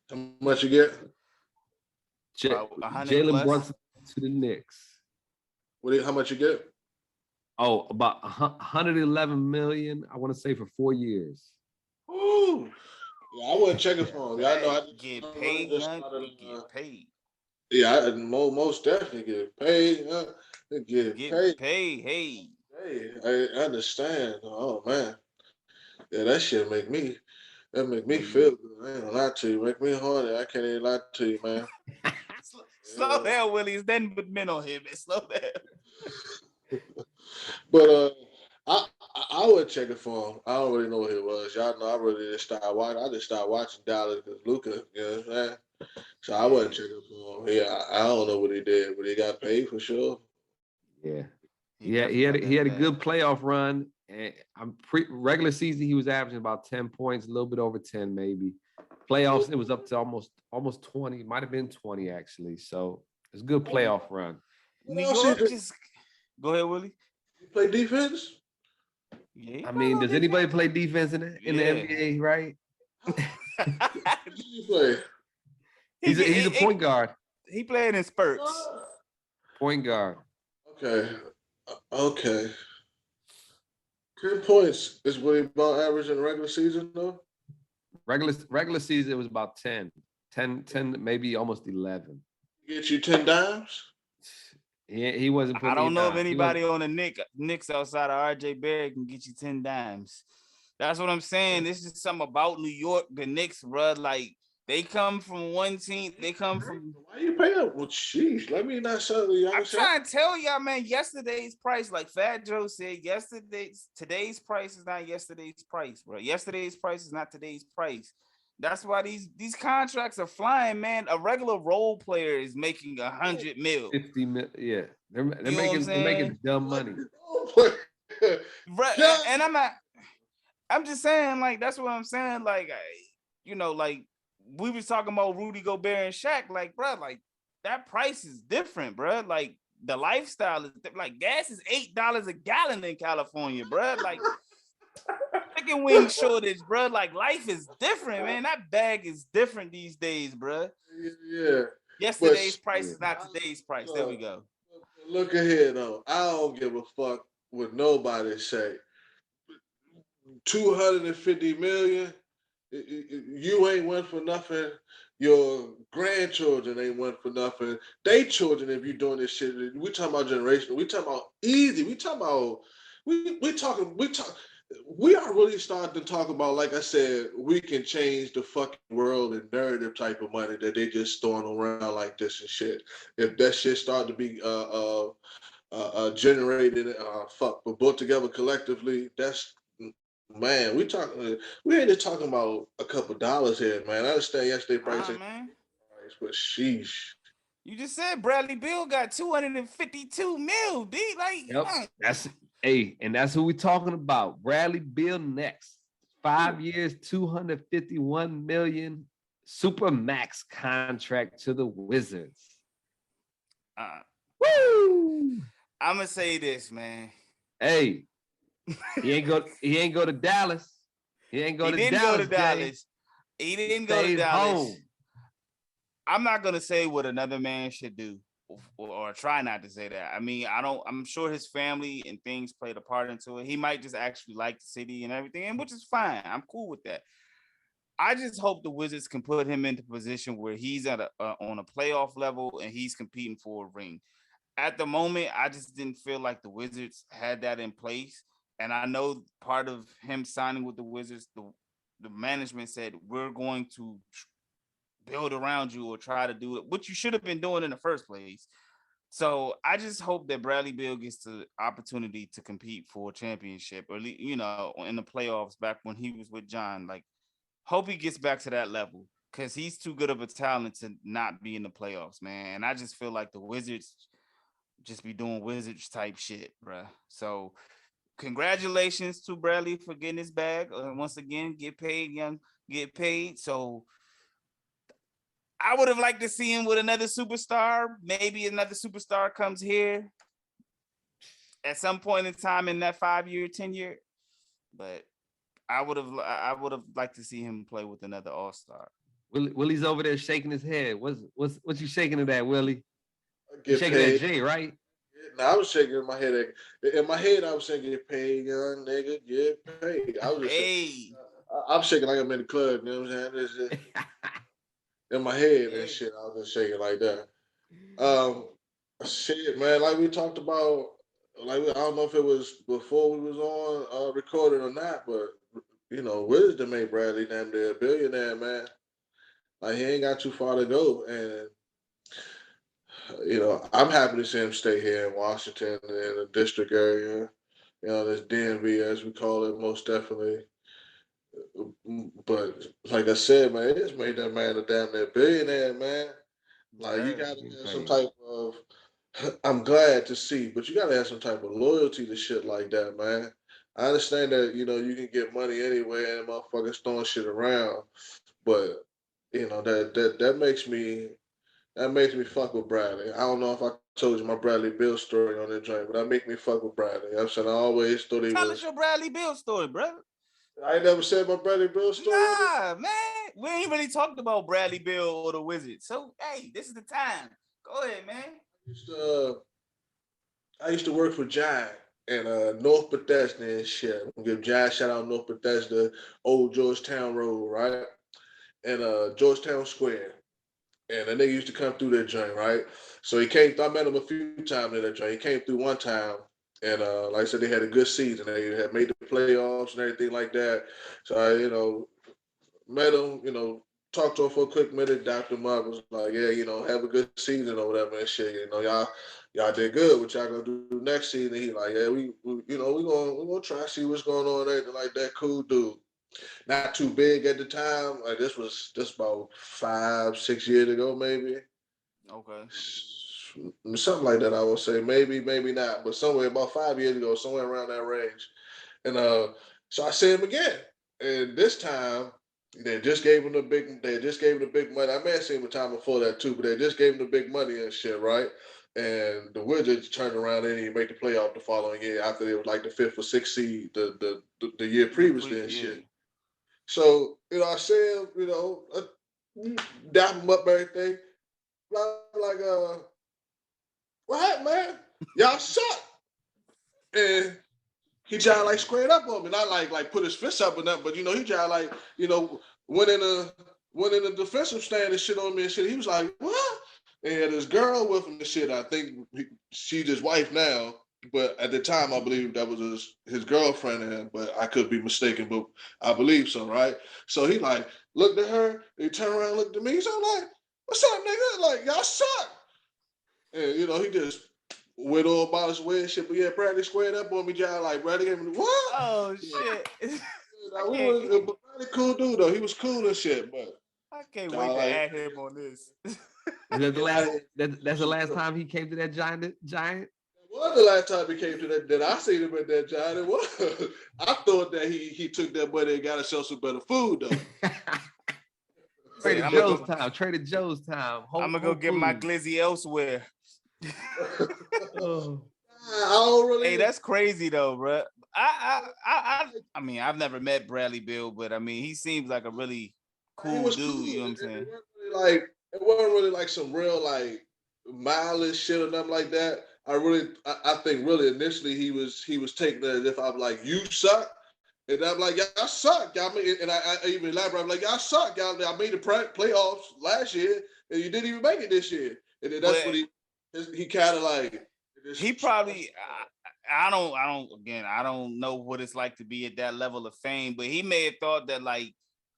How much you get? Jalen Brunson to the Knicks. How much you get? Oh, about 111 million. I want to say for 4 years. Ooh. Yeah, I wasn't checking for him. Y'all know I get paid. Get paid. Yeah, I most definitely get paid. Get paid. Hey, I understand. Oh man, yeah, that shit make me feel good. I ain't gonna lie to you. Make me horny. I can't even lie to you, man. Slow down, Willie. It's nothing but men on here, man. Slow down. But I would check it for him. I don't really know what it was. Y'all know I really just started watching. I just started watching Dallas because Luka, you know what I'm saying? So I wasn't checking for him. Yeah, I don't know what he did, but he got paid for sure. Yeah. He had a good playoff run. And regular season, he was averaging about 10 points, a little bit over 10 maybe. Playoffs, it was up to almost 20. Might have been 20 actually. So it's a good playoff run. New York just go ahead, Willie. You play defense? Yeah. I mean, does anybody play defense in the NBA, right? You play? He's a point guard. He played in spurts. Point guard. Okay. 10 points is what he about average in the regular season, though? Regular season, it was about 10, maybe almost 11. Get you 10 dimes? He wasn't. I don't know if anybody on the Knicks outside of RJ Barrett can get you 10 dimes. That's what I'm saying. This is something about New York, the Knicks, bro. Like, they come from one team. They come from. Why you pay up? Well, sheesh. Let me not show you. I'm trying to tell y'all, man. Yesterday's price, like Fat Joe said, today's price is not yesterday's price, bro. Yesterday's price is not today's price. That's why these contracts are flying, man. A regular role player is making 100 mil. 50 mil. Yeah, they're making dumb money. Right, and I'm just saying, like, that's what I'm saying. Like, like we was talking about Rudy Gobert and Shaq, like, bro, like that price is different, bro. Like the lifestyle is like gas is $8 a gallon in California, bro. Like chicken wing shortage, bro. Like life is different, man. That bag is different these days, bro. Yeah. Yesterday's price is not today's price. There we go. Look ahead, though. I don't give a fuck what nobody say. 250 million You ain't went for nothing. Your grandchildren ain't went for nothing. They children, if you're doing this shit, we talking about generational. We talking about easy. We talking about we are really starting to talk about, like I said, we can change the fucking world and narrative type of money that they just throwing around like this and shit. If that shit start to be generated, but brought together collectively, that's man. We ain't just talking about a couple dollars here, man. I understand yesterday price, Man. but sheesh. You just said Bradley Beal got 252 mil, B. Like, Yep. That's who we talking about. Bradley Beal next. 5 years, 251 million super max contract to the Wizards. Woo! I'm gonna say this, man. Hey, he ain't go to Dallas. He didn't go to Dallas. He didn't go to Dallas. Home. I'm not gonna say what another man should do, or try not to say that. I mean, I'm sure his family and things played a part into it. He might just actually like the city and everything, and which is fine. I'm cool with that. I just hope the Wizards can put him into a position where he's at on a playoff level and he's competing for a ring. At the moment, I just didn't feel like the Wizards had that in place. And I know part of him signing with the Wizards, the management said, we're going to build around you or try to do it, which you should have been doing in the first place. So I just hope that Bradley Beal gets the opportunity to compete for a championship, or, you know, in the playoffs back when he was with John. Like, hope he gets back to that level, because he's too good of a talent to not be in the playoffs, man. And I just feel like the Wizards just be doing Wizards type shit, bruh. So congratulations to Bradley for getting his bag. Once again, get paid. So I would have liked to see him with another superstar. Maybe another superstar comes here at some point in time in that 5 year, 10 year. But I would have liked to see him play with another all-star. Willie's over there shaking his head. What you shaking it at, Willie? You shaking paid. at Jay, right? No, I was shaking in my head. In my head, I was saying, "Get paid, young nigga, get paid." I was just shaking. I'm shaking like I'm in the club. You know what I'm saying? Just, in my head and shit, I was just shaking like that. Shit, man. Like we talked about, like I don't know if it was before we was on recording or not, but you know, Wisdom made Bradley damn near a billionaire, man. Like he ain't got too far to go, and you know, I'm happy to see him stay here in Washington in the district area. You know, this DMV as we call it, most definitely. But like I said, man, it just made that man a damn near billionaire, man. Like you gotta have some type of I'm glad to see, but you gotta have some type of loyalty to shit like that, man. I understand that, you know, you can get money anywhere and motherfuckers throwing shit around, but you know, that makes me fuck with Bradley. I don't know if I told you my Bradley Bill story on that joint, but that make me fuck with Bradley. You know what I'm saying? I always thought he was. Tell us your Bradley Bill story, bro. I ain't never said my Bradley Bill story. Nah, man. We ain't really talked about Bradley Bill or the Wizards. So, hey, this is the time. Go ahead, man. I used to work for Jae in North Bethesda and shit. I'm gonna give Jae a shout out North Bethesda, old Georgetown Road, right? And Georgetown Square. And the nigga used to come through that joint, right? So he came. I met him a few times in that joint. He came through one time, and like I said, they had a good season. They had made the playoffs and everything like that. So I, you know, met him. You know, talked to him for a quick minute. Dapped him up. Was like, yeah, you know, have a good season or whatever and shit. You know, y'all did good. What y'all gonna do next season? He like, yeah, we you know, we gonna try to see what's going on. Everything like that. Cool dude. Not too big at the time. Like this was just about 5-6 years ago, maybe. Okay. Something like that, I would say. Maybe, maybe not. But somewhere about 5 years ago, somewhere around that range. And so I see him again. And this time they just gave him the big money. I may have seen him the time before that too, but they just gave him the big money and shit, right? And the Wizards turned around and he made the playoff the following year after they was like the 5th or 6th seed the year previously and shit. So, you know, I said, you know, dap him up, everything. Like, what happened, man? Y'all suck. And he tried like squared up on me, not like put his fist up and up, but he tried like went in a defensive stand and shit on me and shit. He was like, what? And he had this girl with him and shit. I think she's his wife now, but at the time I believe that was his girlfriend and him, but I could be mistaken, but I believe so, right? So he like looked at her, he turned around and looked at me. So I'm like, what's up, nigga? Like, y'all suck. And he just went all about his weird shit, but yeah, Bradley squared up on me, John. Like, Bradley gave me what? Oh shit! Bradley cool dude though. He was cool and shit, but I can't wait to add him on this. That's the last time he came to that giant. It was the last time he came to that I seen him at that giant. It was. I thought that he took that money and got himself some better food though. Trader Joe's time. I'm gonna go get my glizzy elsewhere. I don't really. Hey, that's crazy though, bro. I mean, I've never met Bradley Beal, but I mean, he seems like a really cool dude. Cool. You know what I'm saying? It wasn't really like some real like mileage shit or nothing like that. I think really initially he was taking it as if I'm like, you suck. And I'm like, y'all suck. Y'all made, and I even elaborate. I'm like, y'all suck. Y'all made the playoffs last year, and you didn't even make it this year. And then that's what he kind of like. He probably. I don't know what it's like to be at that level of fame, but he may have thought that like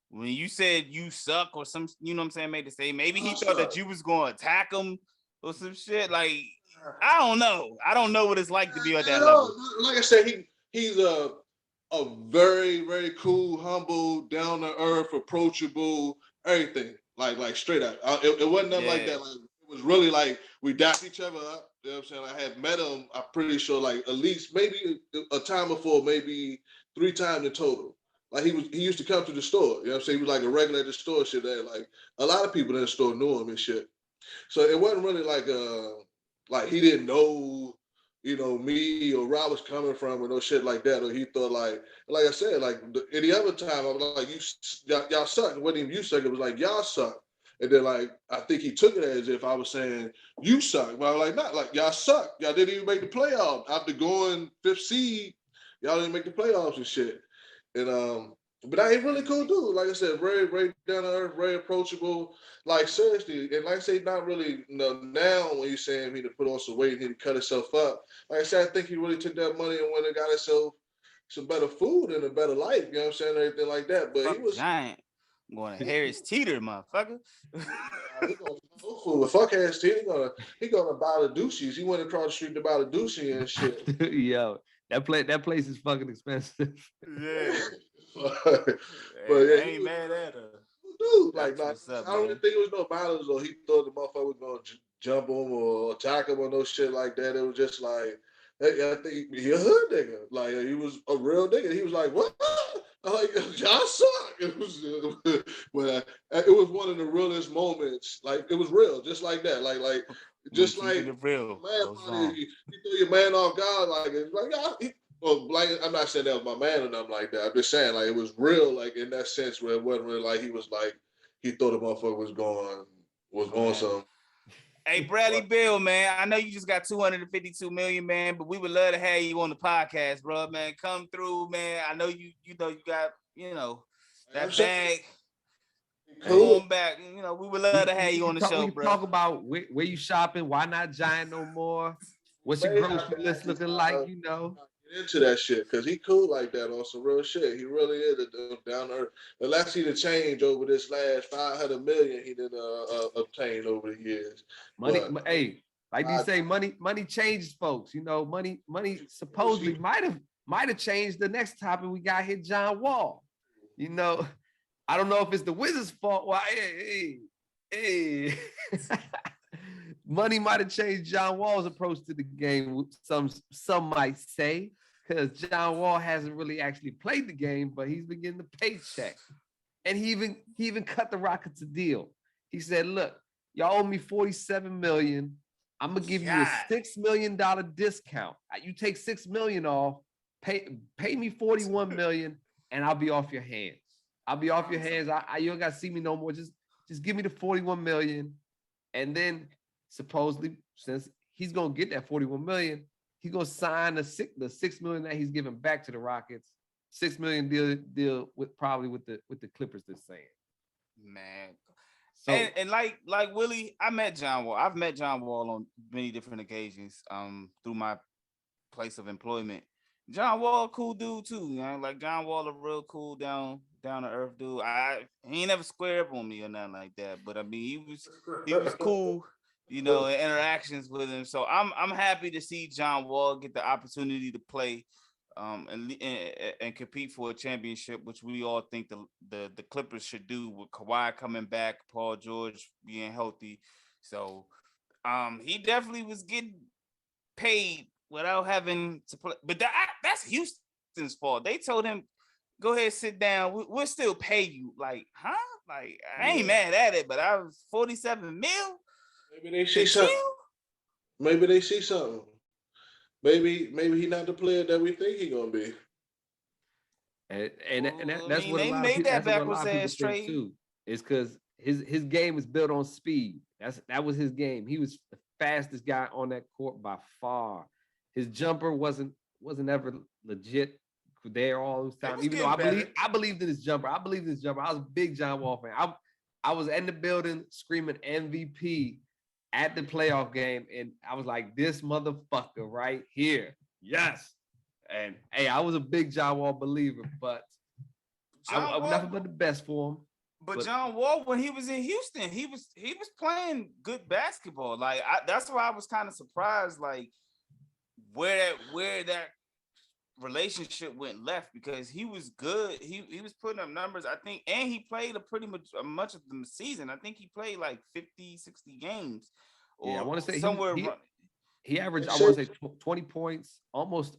when you said you suck or some, you know what I'm saying, made to say maybe he thought that you was going to attack him or some shit. Like, I don't know. I don't know what it's like to be at that level. Like I said, he's a very, very cool, humble, down to earth, approachable, everything. Like straight up. It wasn't nothing like that. Like, it was really like we dapped each other up. You know what I'm saying? I had met him, I'm pretty sure, like at least maybe a time before, maybe 3 times in total. Like he used to come to the store. You know what I'm saying? He was like a regular at the store, shit. That like a lot of people in the store knew him and shit. So it wasn't really like he didn't know, me or where I was coming from or no shit like that. Or he thought like I said, like any other time, I was like, y'all suck. It wasn't even you suck. It was like, y'all suck. And then like, I think he took it as if I was saying, you suck. But I was like, not like y'all suck. Y'all didn't even make the playoffs. After going 5th seed, y'all didn't make the playoffs and shit. And but I ain't really cool dude. Like I said, very, very down to earth, very approachable. Like seriously, and like I say, not really. Now when you're saying he to put on some weight and he to cut himself up, like I said, I think he really took that money and went and got himself some better food and a better life. You know what I'm saying? Everything like that. But he was giant. I'm going to Harris Teeter, motherfucker. He gonna no food. Fuck Harris Teeter. He gonna buy the douches. He went across the street to buy the douchey and shit. Yo, that place is fucking expensive. Yeah. But yeah, I ain't mad at her. Dude, like I don't really think it was no violence or he thought the motherfucker was gonna jump him or attack him or no shit like that. It was just like, hey, I think he a hood nigga. Like he was a real nigga. He was like, what? I'm like, y'all suck. It was, but it was one of the realest moments. Like it was real, just like that. Like just like real. Man, you threw your man off guard. Like it's like y'all. Well, like I'm not saying that was my man or nothing like that. I'm just saying like it was real, like in that sense where it wasn't really like he was like he thought the motherfucker was going some. Hey, Bradley Beal, man, I know you just got 252 million, man, but we would love to have you on the podcast, bro, man. Come through, man. I know you got that bag. Cool. Back, we would love to have you on the show, bro. Talk about where you shopping. Why not Giant no more? What's your grocery list looking like? Into that shit because he cool like that on some real shit. He really is down to earth. Unless he the change over this last 500 million he did obtained over the years. Money, hey, like you say, money changes folks. Money supposedly might have changed the next topic we got here, John Wall. I don't know if it's the Wizards' fault. Well, hey. Money might have changed John Wall's approach to the game. Some might say, because John Wall hasn't really actually played the game, but he's been getting the paycheck. And he even cut the Rockets a deal. He said, look, y'all owe me $47 million. I'm gonna give you a $6 million discount. You take $6 million off, pay me $41 million, and I'll be off your hands. I'll be off your hands. You don't gotta see me no more. Just give me the $41 million. And then supposedly, since he's gonna get that $41 million, He gonna sign the $6 million that he's giving back to the Rockets. $6 million deal with the Clippers this saying. Man. So And like Willie, I met John Wall. I've met John Wall on many different occasions through my place of employment. John Wall, a cool dude too, you know. Like John Wall, a real cool down to earth dude. He ain't never square up on me or nothing like that. But I mean, he was cool, you know, in interactions with him. So I'm happy to see John Wall get the opportunity to play and compete for a championship, which we all think the Clippers should do with Kawhi coming back, Paul George being healthy. So he definitely was getting paid without having to play. But that's Houston's fault. They told him, go ahead, sit down. We'll still pay you. Like, huh? Like, I ain't mad at it, but I was 47 mil. Maybe they see something. Maybe they see something. Maybe he's not the player that we think he's gonna be. And that's what a lot of people think too. It's because his game is built on speed. That was his game. He was the fastest guy on that court by far. His jumper wasn't ever legit there all those times. Even though I believed in his jumper. I was a big John Wall fan. I was in the building screaming MVP at the playoff game, and I was like, this motherfucker right here. Yes. And hey, I was a big John Wall believer, but I would never been the best for him. But John Wall, when he was in Houston, he was playing good basketball. Like that's why I was kind of surprised, like where that relationship went left, because he was good. He was putting up numbers, I think, and he played much of the season. I think he played like 50, 60 games. I want to say somewhere. He averaged, I want to say 20 points, almost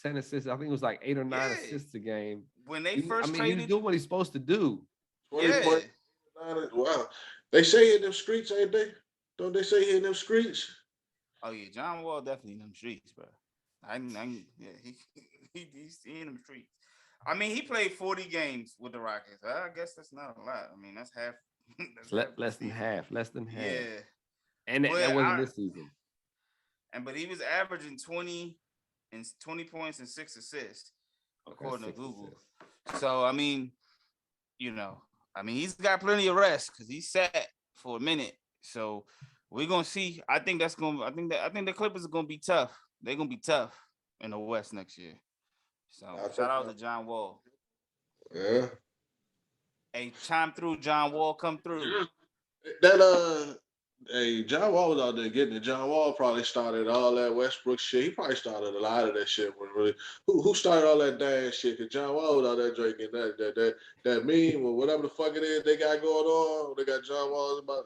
10 assists. I think it was like 8 or 9 assists a game. When they first traded, he was doing what he's supposed to do. 20 points. Wow. They say in them streets, ain't they? Don't they say he in them streets? Oh yeah, John Wall definitely in them streets, bro. He's in them streets. I mean, he played 40 games with the Rockets. I guess that's not a lot. I mean, that's half. Less than half. Yeah. And that wasn't this season. But he was averaging 20 points and 6 assists, according to Google. So I mean, he's got plenty of rest because he sat for a minute. So we're gonna see. I think the Clippers are gonna be tough. They're gonna be tough in the West next year. So shout out to John Wall. Yeah. Hey, chime through, John Wall, come through. Hey, John Wall was out there getting it. John Wall probably started all that Westbrook shit. He probably started a lot of that shit. Who started all that damn shit? Because John Wall was out there drinking that meme or whatever the fuck it is they got going on. They got John Wall about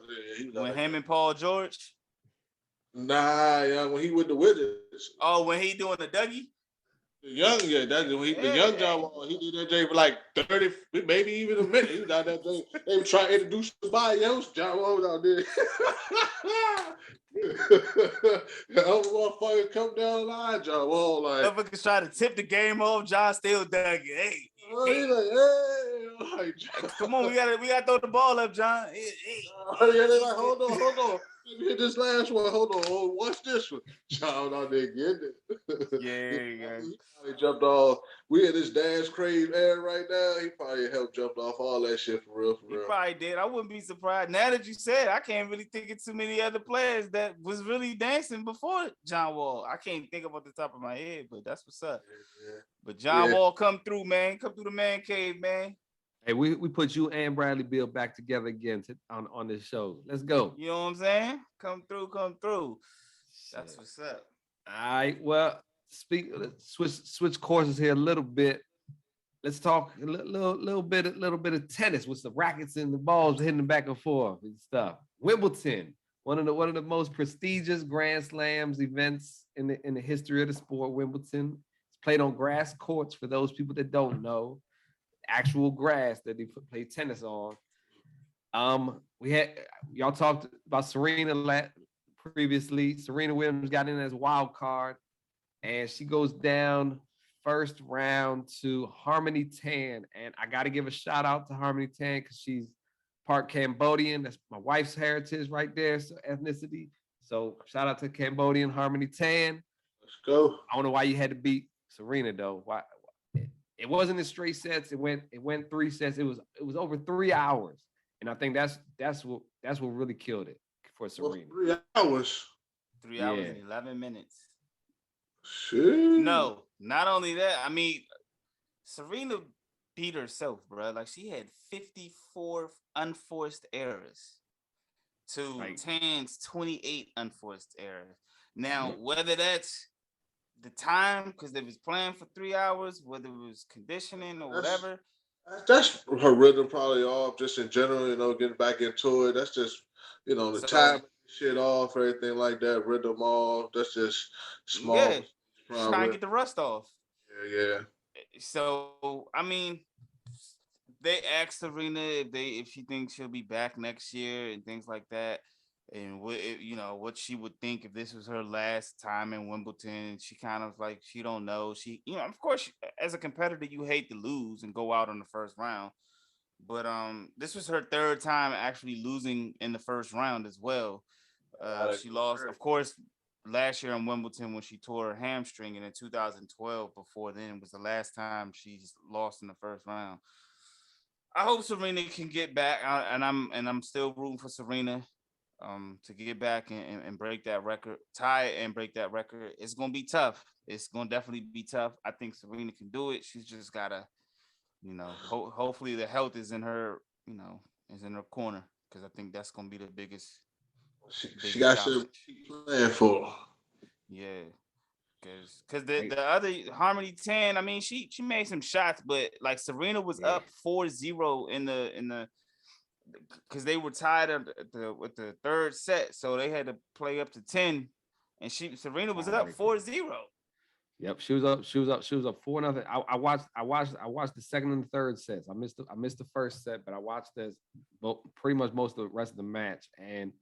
when him and Paul George. Nah, when he with the Wizards. Oh, when he doing the Dougie. The young John Wall, he did that J for like 30, maybe even a minute. He was out there. They were trying to introduce somebody else. John Wall was out there. The other motherfucker come down the line, John Wall like. Motherfuckers try to tip the game off. John still dug it. Hey, come on, we gotta throw the ball up, John. They're like, hold on. Hit this last one. Hold on. Watch this one. John out there getting it. Yeah. He jumped off. We in this dance craze era right now. He probably helped jump off all that shit for real. He probably did. I wouldn't be surprised. Now that you said, I can't really think of too many other players that was really dancing before John Wall. I can't think of off the top of my head, but that's what's up. Yeah. But John Wall, come through, man. Come through the man cave, man. Hey, we put you and Bradley Beal back together again on this show. Let's go. You know what I'm saying? Come through. That's what's up. All right. Well, switch courses here a little bit. Let's talk a little bit of tennis with the rackets and the balls hitting back and forth and stuff. Wimbledon, one of the most prestigious Grand Slams events in the history of the sport. Wimbledon. It's played on grass courts for those people that don't know. Actual grass that they play tennis on. Y'all talked about Serena previously. Serena Williams got in as wild card, and she goes down first round to Harmony Tan. And I got to give a shout out to Harmony Tan because she's part Cambodian. That's my wife's heritage right there, so ethnicity. So shout out to Cambodian Harmony Tan. Let's go. I don't know why you had to beat Serena though. Why? It wasn't in straight sets. It went 3 sets. It was over 3 hours, and I think that's what really killed it for Serena. 3 hours. 3 hours Yeah. and 11 minutes. Shit. No, not only that. I mean, Serena beat herself, bro. Like she had 54 unforced errors to Like- Tan's 28 unforced errors. Now, whether that's the time because they was playing for 3 hours, whether it was conditioning or whatever. That's her rhythm probably off, just in general, getting back into it. That's just, the So- time shit off, everything like that, rhythm off. That's just small. Yeah, Prime trying to rhythm. get the rust off. Yeah. So I mean, they asked Serena if she thinks she'll be back next year and things like that, and what she would think if this was her last time in Wimbledon. She kind of like she don't know. She of course as a competitor you hate to lose and go out on the first round, but this was her third time actually losing in the first round as well. She lost, of course, last year in Wimbledon when she tore her hamstring, and in 2012 before then was the last time she's lost in the first round. I hope Serena can get back, and I'm still rooting for Serena to get back and break that record, tie it and break that record. It's gonna be tough. It's gonna definitely be tough. I think Serena can do it. She's just gotta, hopefully the health is in her, is in her corner, because I think that's gonna be the biggest. She got to keep playing for. Yeah. Cause the other Harmony 10, I mean, she made some shots, but like Serena was up 4-0 in the because they were tied with the third set, so they had to play up to 10, and Serena was up 4-0. Yep, she was up 4-0. I watched the second and the third sets. I missed the first set, but I watched this pretty much most of the rest of the match. And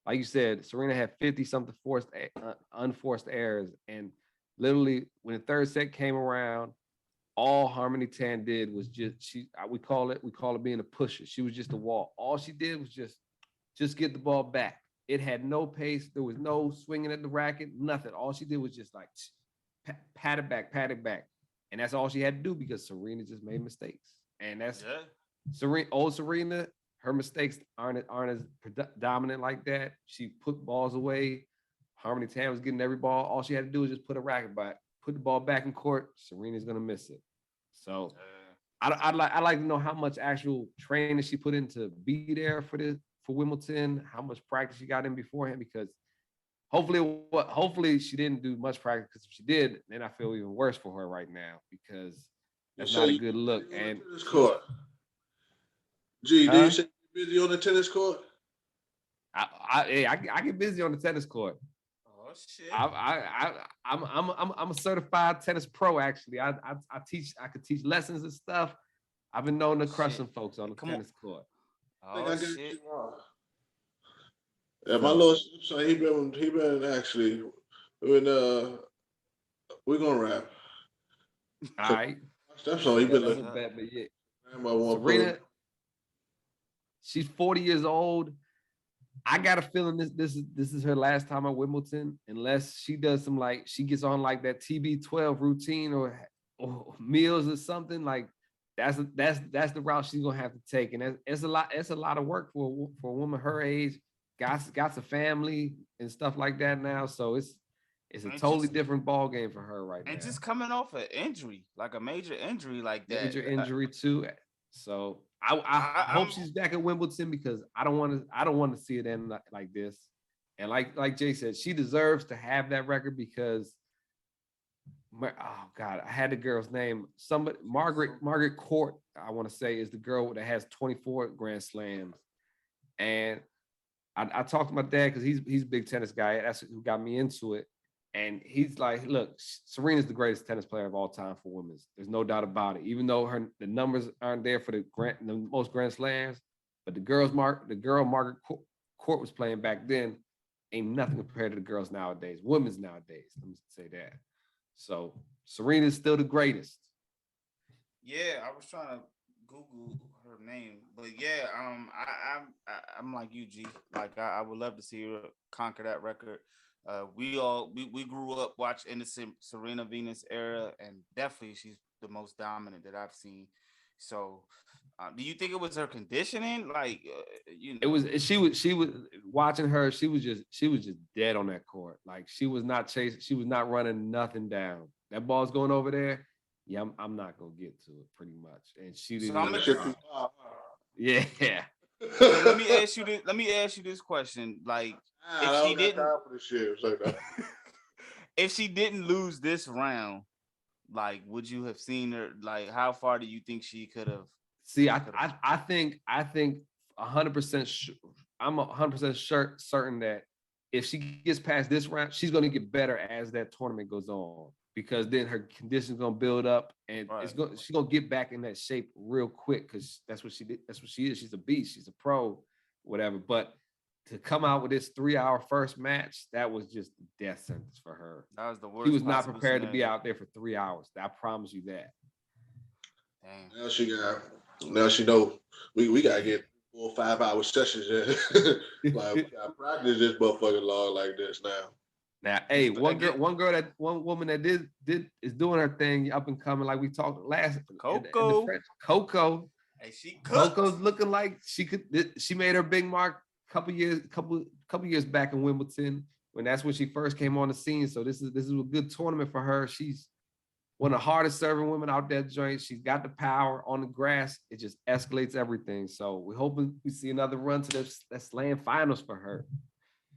like you said, Serena had 50 something unforced errors, and literally when the third set came around, all Harmony Tan did was we call it being a pusher. She was just a wall. All she did was just get the ball back. It had no pace. There was no swinging at the racket, nothing. All she did was just like pat it back. And that's all she had to do because Serena just made mistakes. And that's Serena, her mistakes aren't as dominant like that. She put balls away. Harmony Tan was getting every ball. All she had to do was just put a racket back, put the ball back in court. Serena's gonna miss it. So I'd like to know how much actual training she put in to be there for Wimbledon, how much practice she got in beforehand, because hopefully she didn't do much practice, because if she did, then I feel even worse for her right now, because that's not a good look. And court. Gee, do you say you're busy on the tennis court? I get busy on the tennis court. Oh shit! I'm a certified tennis pro. Actually, I could teach lessons and stuff. I've been known to crush some folks on the tennis court. Oh shit! Yeah, my little son, he been actually we're gonna rap. All right. That's all he been That's looking a bet, but yeah. Serena, she's 40 years old. I got a feeling this is her last time at Wimbledon, unless she does some she gets on like that TB12 routine or meals or something. Like that's the route she's gonna have to take, and it's a lot of work for a woman her age. Got a family and stuff like that now, so it's a totally different ball game for her right now. And just coming off an injury, like a major injury like that. Major injury too. So I hope she's back at Wimbledon, because I don't want to see it end like this. And like Jay said, she deserves to have that record, because oh God, I had the girl's name. Margaret Court, I want to say, is the girl that has 24 Grand Slams. And I talked to my dad, because he's a big tennis guy. That's who got me into it. And he's like, look, Serena's the greatest tennis player of all time for women. There's no doubt about it. Even though the numbers aren't there for the most Grand Slams, but the girl Margaret Court was playing back then ain't nothing compared to the girls nowadays, women's nowadays. Let me say that. So Serena's still the greatest. Yeah, I was trying to Google her name, but yeah, I'm like you, G. Like I would love to see her conquer that record. We grew up watching the Serena Venus era, and definitely she's the most dominant that I've seen. So, do you think it was her conditioning? Like, It was she was watching her. She was just dead on that court. Like she was not chasing. She was not running nothing down. That ball's going over there. Yeah, I'm not gonna get to it pretty much. And she So didn't. I'm even gonna, yeah. so let me ask you this. Let me ask you this question. Like, I if don't she got didn't, time for this shit. It's like that. if she didn't lose this round, like, would you have seen her? Like, how far do you think she could have? See, I think 100%. I'm 100% sure certain that if she gets past this round, she's going to get better as that tournament goes on because then her condition's going to build up and she's going to get back in that shape real quick because that's what she did. That's what she is. She's a beast. She's a pro, whatever. But to come out with this 3-hour first match, that was just a death sentence for her. That was the worst. She was not prepared to be out there for 3 hours. I promise you that. Damn. Now she know we gotta get 4 or 5 hour sessions in. Like we gotta practice this motherfucking law like this now. Now, hey, one woman that is doing her thing up and coming, like we talked last. Coco. Coco. Hey, she cooked. Coco's looking like she could. She made her big mark couple years back in Wimbledon when that's when she first came on the scene. So this is a good tournament for her. She's one of the hardest serving women out that joint. She's got the power on the grass. It just escalates everything. So we're hoping we see another run to the slam finals for her.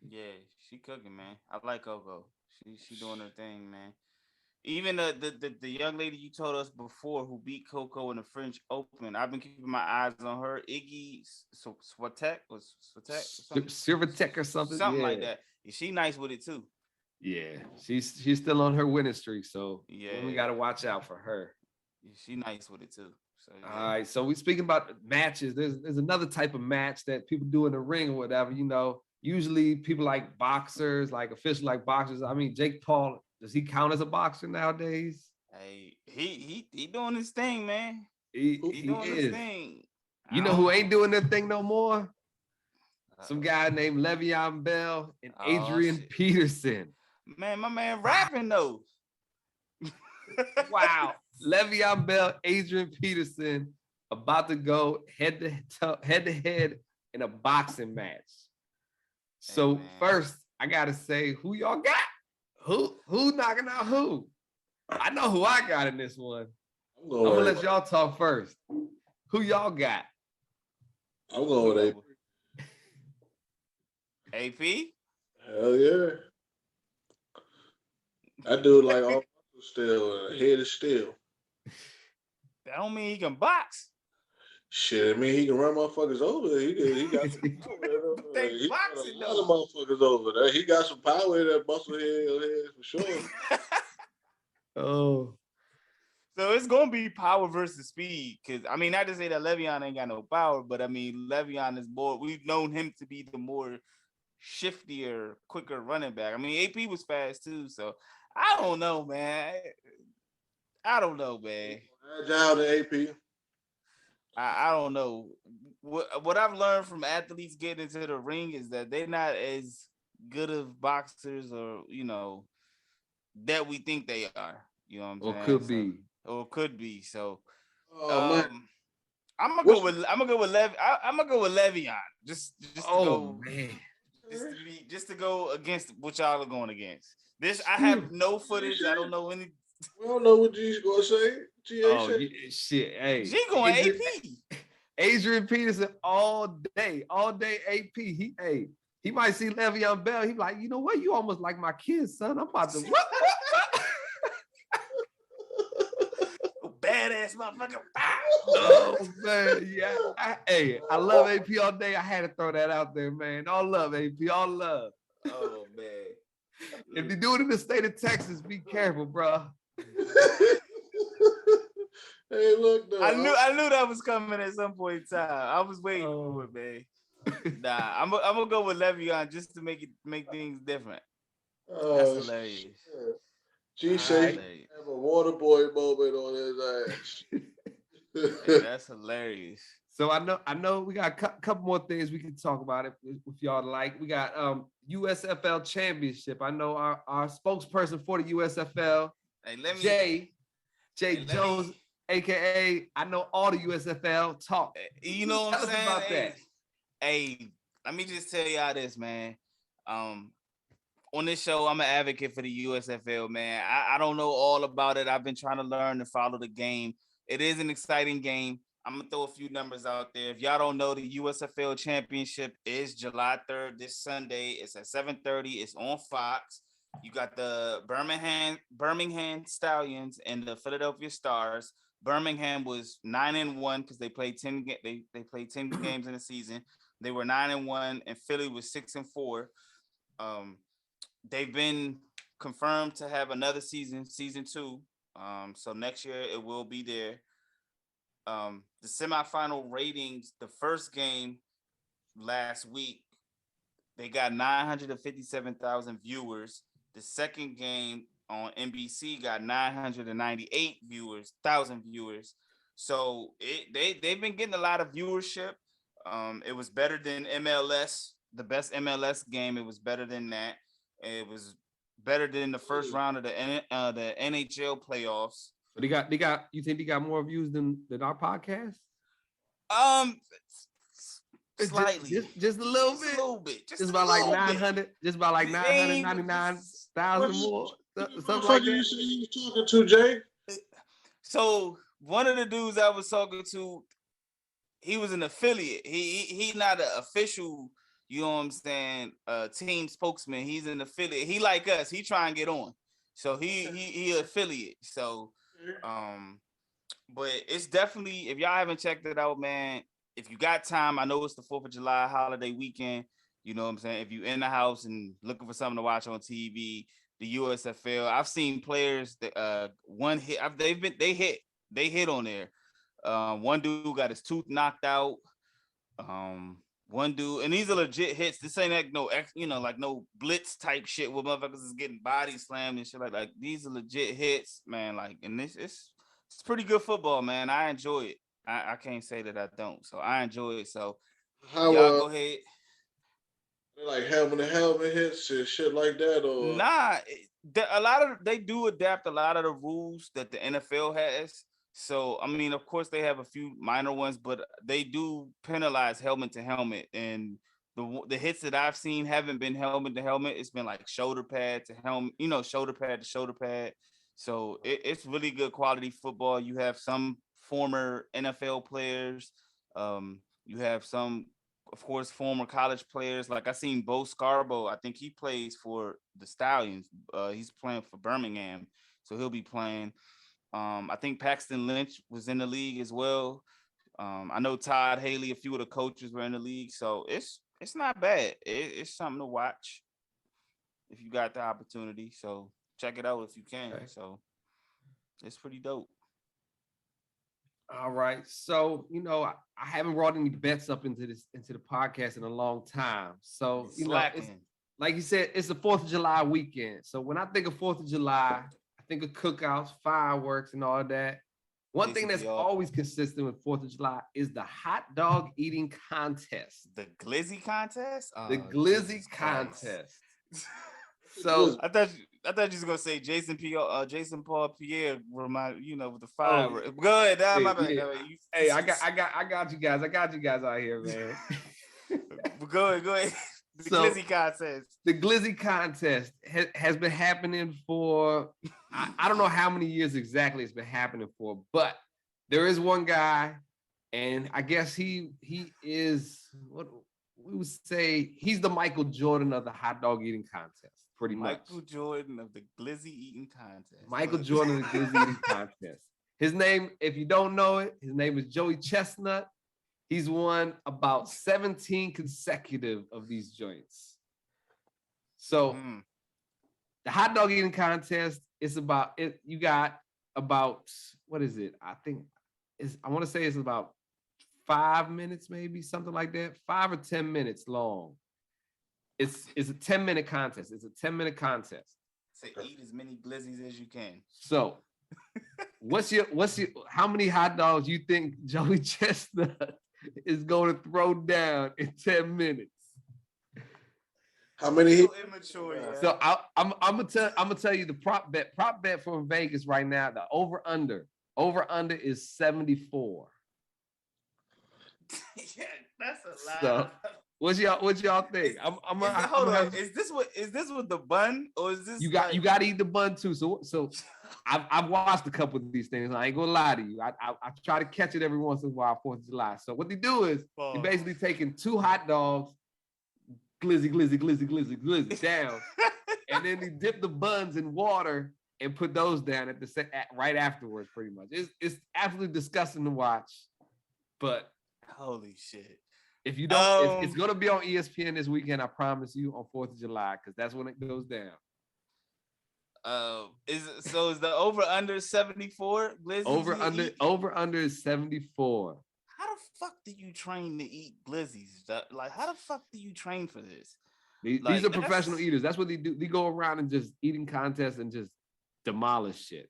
Yeah, she cooking, man. I like Coco. She doing her thing, man. Even the young lady you told us before who beat Coco in the French Open, I've been keeping my eyes on her. Iggy Swiatek Swiatek or something. Something like that. She nice with it too. Yeah, she's still on her winning streak, so yeah, we got to watch out for her. Yeah, she nice with it too. So, yeah. All right, so we speaking about matches. There's another type of match that people do in the ring or whatever. You know, usually people like boxers, like officials like boxers. I mean, Jake Paul, does he count as a boxer nowadays? Hey, he doing his thing, man. He doing his thing. You know who ain't doing their thing no more? Some guy named Le'Veon Bell and Adrian Peterson. Man, my man rapping though. Wow. Le'Veon Bell, Adrian Peterson about to go head to head in a boxing match. So first, I gotta say, who y'all got? Who knocking out who? I know who I got in this one. I'm gonna let y'all talk first. Who y'all got? I'm going with AP. Hell yeah. That dude like all still, head is still. That don't mean he can box. Shit, I mean he can run motherfuckers over. He got some power. He boxing other motherfuckers over there. He got some power in that muscle head for sure. Oh. So it's gonna be power versus speed. Cause I mean, not to say that Le'Veon ain't got no power, but I mean Le'Veon is more. We've known him to be the more shiftier, quicker running back. I mean, AP was fast too. So I don't know, man. Agile to AP. I don't know. What I've learned from athletes getting into the ring is that they're not as good of boxers, or that we think they are. You know what I'm saying? Or could be. So I'm gonna go with Le'Veon. Just to go against what y'all are going against. This I have no footage. I don't know any. We don't know what G's gonna say. Shit. Hey, G going AP. Adrian Peterson all day AP. He might see Le'Veon Bell. He like, you know what? You almost like my kids, son. I'm about to badass motherfucker. Oh man, yeah. I love AP all day. I had to throw that out there, man. All love, AP. All love. Oh man. If you do it in the state of Texas, be careful, bro. Hey, look, though. I knew that was coming at some point in time. I was waiting for it, man. Nah, I'm gonna go with Le'Veon just to make things different. That's hilarious. G said he have a water boy moment on his ass. Hey, that's hilarious. So I know we got a couple more things we can talk about if y'all like. We got USFL Championship. I know our spokesperson for the USFL, Hey, let me. Jae Jones, aka I know all the USFL talk. You know what Tell I'm us saying? about that. Hey, let me just tell y'all this, man. On this show, I'm an advocate for the USFL, man. I don't know all about it. I've been trying to learn to follow the game. It is an exciting game. I'm gonna throw a few numbers out there. If y'all don't know, the USFL Championship is July 3rd, this Sunday. It's at 7:30. It's on Fox. You got the Birmingham Stallions and the Philadelphia Stars. Birmingham was 9-1 because they played 10. They played 10 games in the season. They were 9-1, and Philly was 6-4. They've been confirmed to have another season 2. So next year it will be there. The semifinal ratings, the first game last week, they got 957,000 viewers. The second game on NBC got 998,000 viewers. So they've been getting a lot of viewership. It was better than MLS, the best MLS game. It was better than that. It was better than the first round of the NHL playoffs. So they got. You think they got more views than our podcast? Slightly, just a little bit. Just about like 900. Just about like 999,000 more. Something like that. You say you was talking to, Jay? So one of the dudes I was talking to, he was an affiliate. He not an official. You know what I'm saying? Team spokesman. He's an affiliate. He like us. He try and get on. So he affiliate. So but it's definitely, if y'all haven't checked it out, man, if you got time, I know it's the 4th of July holiday weekend. You know what I'm saying? If you in the house and looking for something to watch on TV, the USFL. I've seen players that one hit. They hit on there. One dude got his tooth knocked out. One dude, and these are legit hits. This ain't like no blitz type shit where motherfuckers is getting body slammed and shit like these are legit hits, man. Like, and it's pretty good football, man. I enjoy it. I can't say that I don't. So I enjoy it. So y'all go ahead. Like helmet to helmet hits and shit like that, or Nah, they do adapt a lot of the rules that the NFL has. So I mean, of course, they have a few minor ones, but they do penalize helmet to helmet. And the hits that I've seen haven't been helmet to helmet. It's been like shoulder pad to helmet, shoulder pad to shoulder pad. So it's really good quality football. You have some former NFL players. You have some, of course, former college players. Like I seen Bo Scarborough. I think he plays for the Stallions. He's playing for Birmingham, so he'll be playing. I think Paxton Lynch was in the league as well. I know Todd Haley, a few of the coaches were in the league, so it's not bad. It's something to watch if you got the opportunity. So check it out if you can. Okay. So it's pretty dope. All right. So, I haven't brought any bets up into the podcast in a long time. So, it's, like you said, it's the 4th of July weekend. So when I think of 4th of July, I think of cookouts, fireworks, and all that. One thing that's always consistent with 4th of July is the hot dog eating contest. The glizzy contest? The glizzy contest. So I thought you was gonna say Jason Paul Pierre remind with the fireworks. Go ahead, my bad. Yeah. Hey, I got you guys. I got you guys out here, man. Go ahead. Glizzy contest. The glizzy contest has been happening for I don't know how many years exactly it's been happening for, but there is one guy, and I guess he is what we would say he's the Michael Jordan of the hot dog eating contest. Pretty much. Michael Jordan of the glizzy eating contest. Michael Jordan of the glizzy eating contest. His name, if you don't know it, his name is Joey Chestnut. He's won about 17 consecutive of these joints. So the hot dog eating contest is about it. You got about, what is it? I want to say it's about 5 minutes, maybe something like that. 5 or 10 minutes long. It's a 10-minute contest. It's a 10-minute contest. So eat as many glizzies as you can. So, what's your how many hot dogs you think Joey Chestnut is going to throw down in 10 minutes. How many? So immature, yeah. So I'm gonna tell you the prop bet from Vegas right now. The over under is 74. Yeah, that's a lot. So what y'all think? Hold on. Is this with the bun or is this you got to eat the bun too? So I've watched a couple of these things. I ain't gonna lie to you. I try to catch it every once in a while. 4th of July. So what they do is you're basically taking 2 hot dogs, glizzy down, and then they dip the buns in water and put those down right afterwards. Pretty much, it's absolutely disgusting to watch. But holy shit! If you don't, it's gonna be on ESPN this weekend. I promise you on 4th of July because that's when it goes down. Is the over under 74? Glizzies Over under is 74. How the fuck do you train to eat glizzies? Like, how the fuck do you train for this? These are professional eaters. That's what they do. They go around and just eating contests and just demolish shit.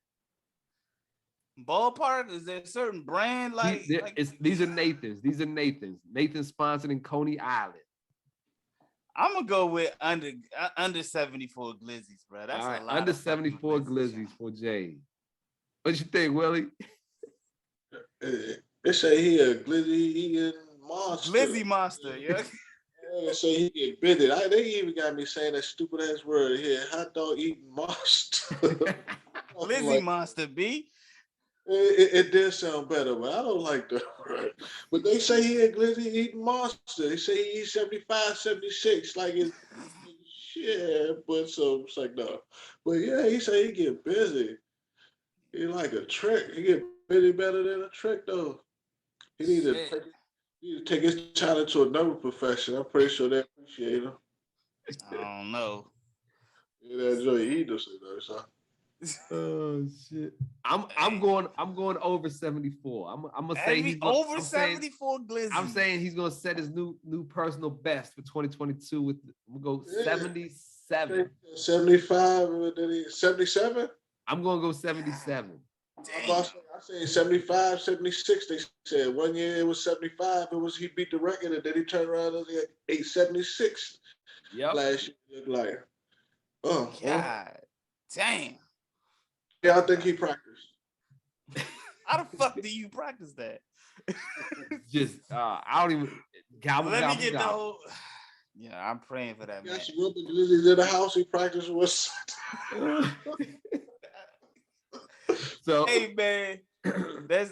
Ballpark? Is there a certain brand these are Nathan's. Nathan's sponsored in Coney Island. I'm gonna go with under 74 glizzies, bro. That's a lot. Under 74 glizzies for Jay. What you think, Willie? They say he a glizzy eating monster. Glizzy monster, yeah. They say he get bitten. They even got me saying that stupid ass word here. Hot dog eating monster. Glizzy monster, B. It did sound better, but I don't like that word. But they say he a glizzy eating monster. They say he eats 75, 76. Like it's shit. But so it's like no. But yeah, he say he get busy. He like a trick. He get busy better than a trick though. He need to take his talent to another profession. I'm pretty sure they appreciate him. I don't know. Yeah, they enjoy eating so. Oh shit! I'm going over 74. I'm gonna say he's over 74 glizzy. I'm saying he's gonna set his new personal best for 2022 with we'll go 77. 75, 77? I'm gonna go 77. I say 75, 76. They said 1 year it was 75. He beat the record and then he turned around and he had 876. Yep. Last year, like, God damn. Yeah, I think he practiced. How the fuck do you practice that? Just I don't even. Let me get the whole. Yeah, I'm praying for that, man. Got some rubber glizzies in the house. He practiced with. So hey man, that's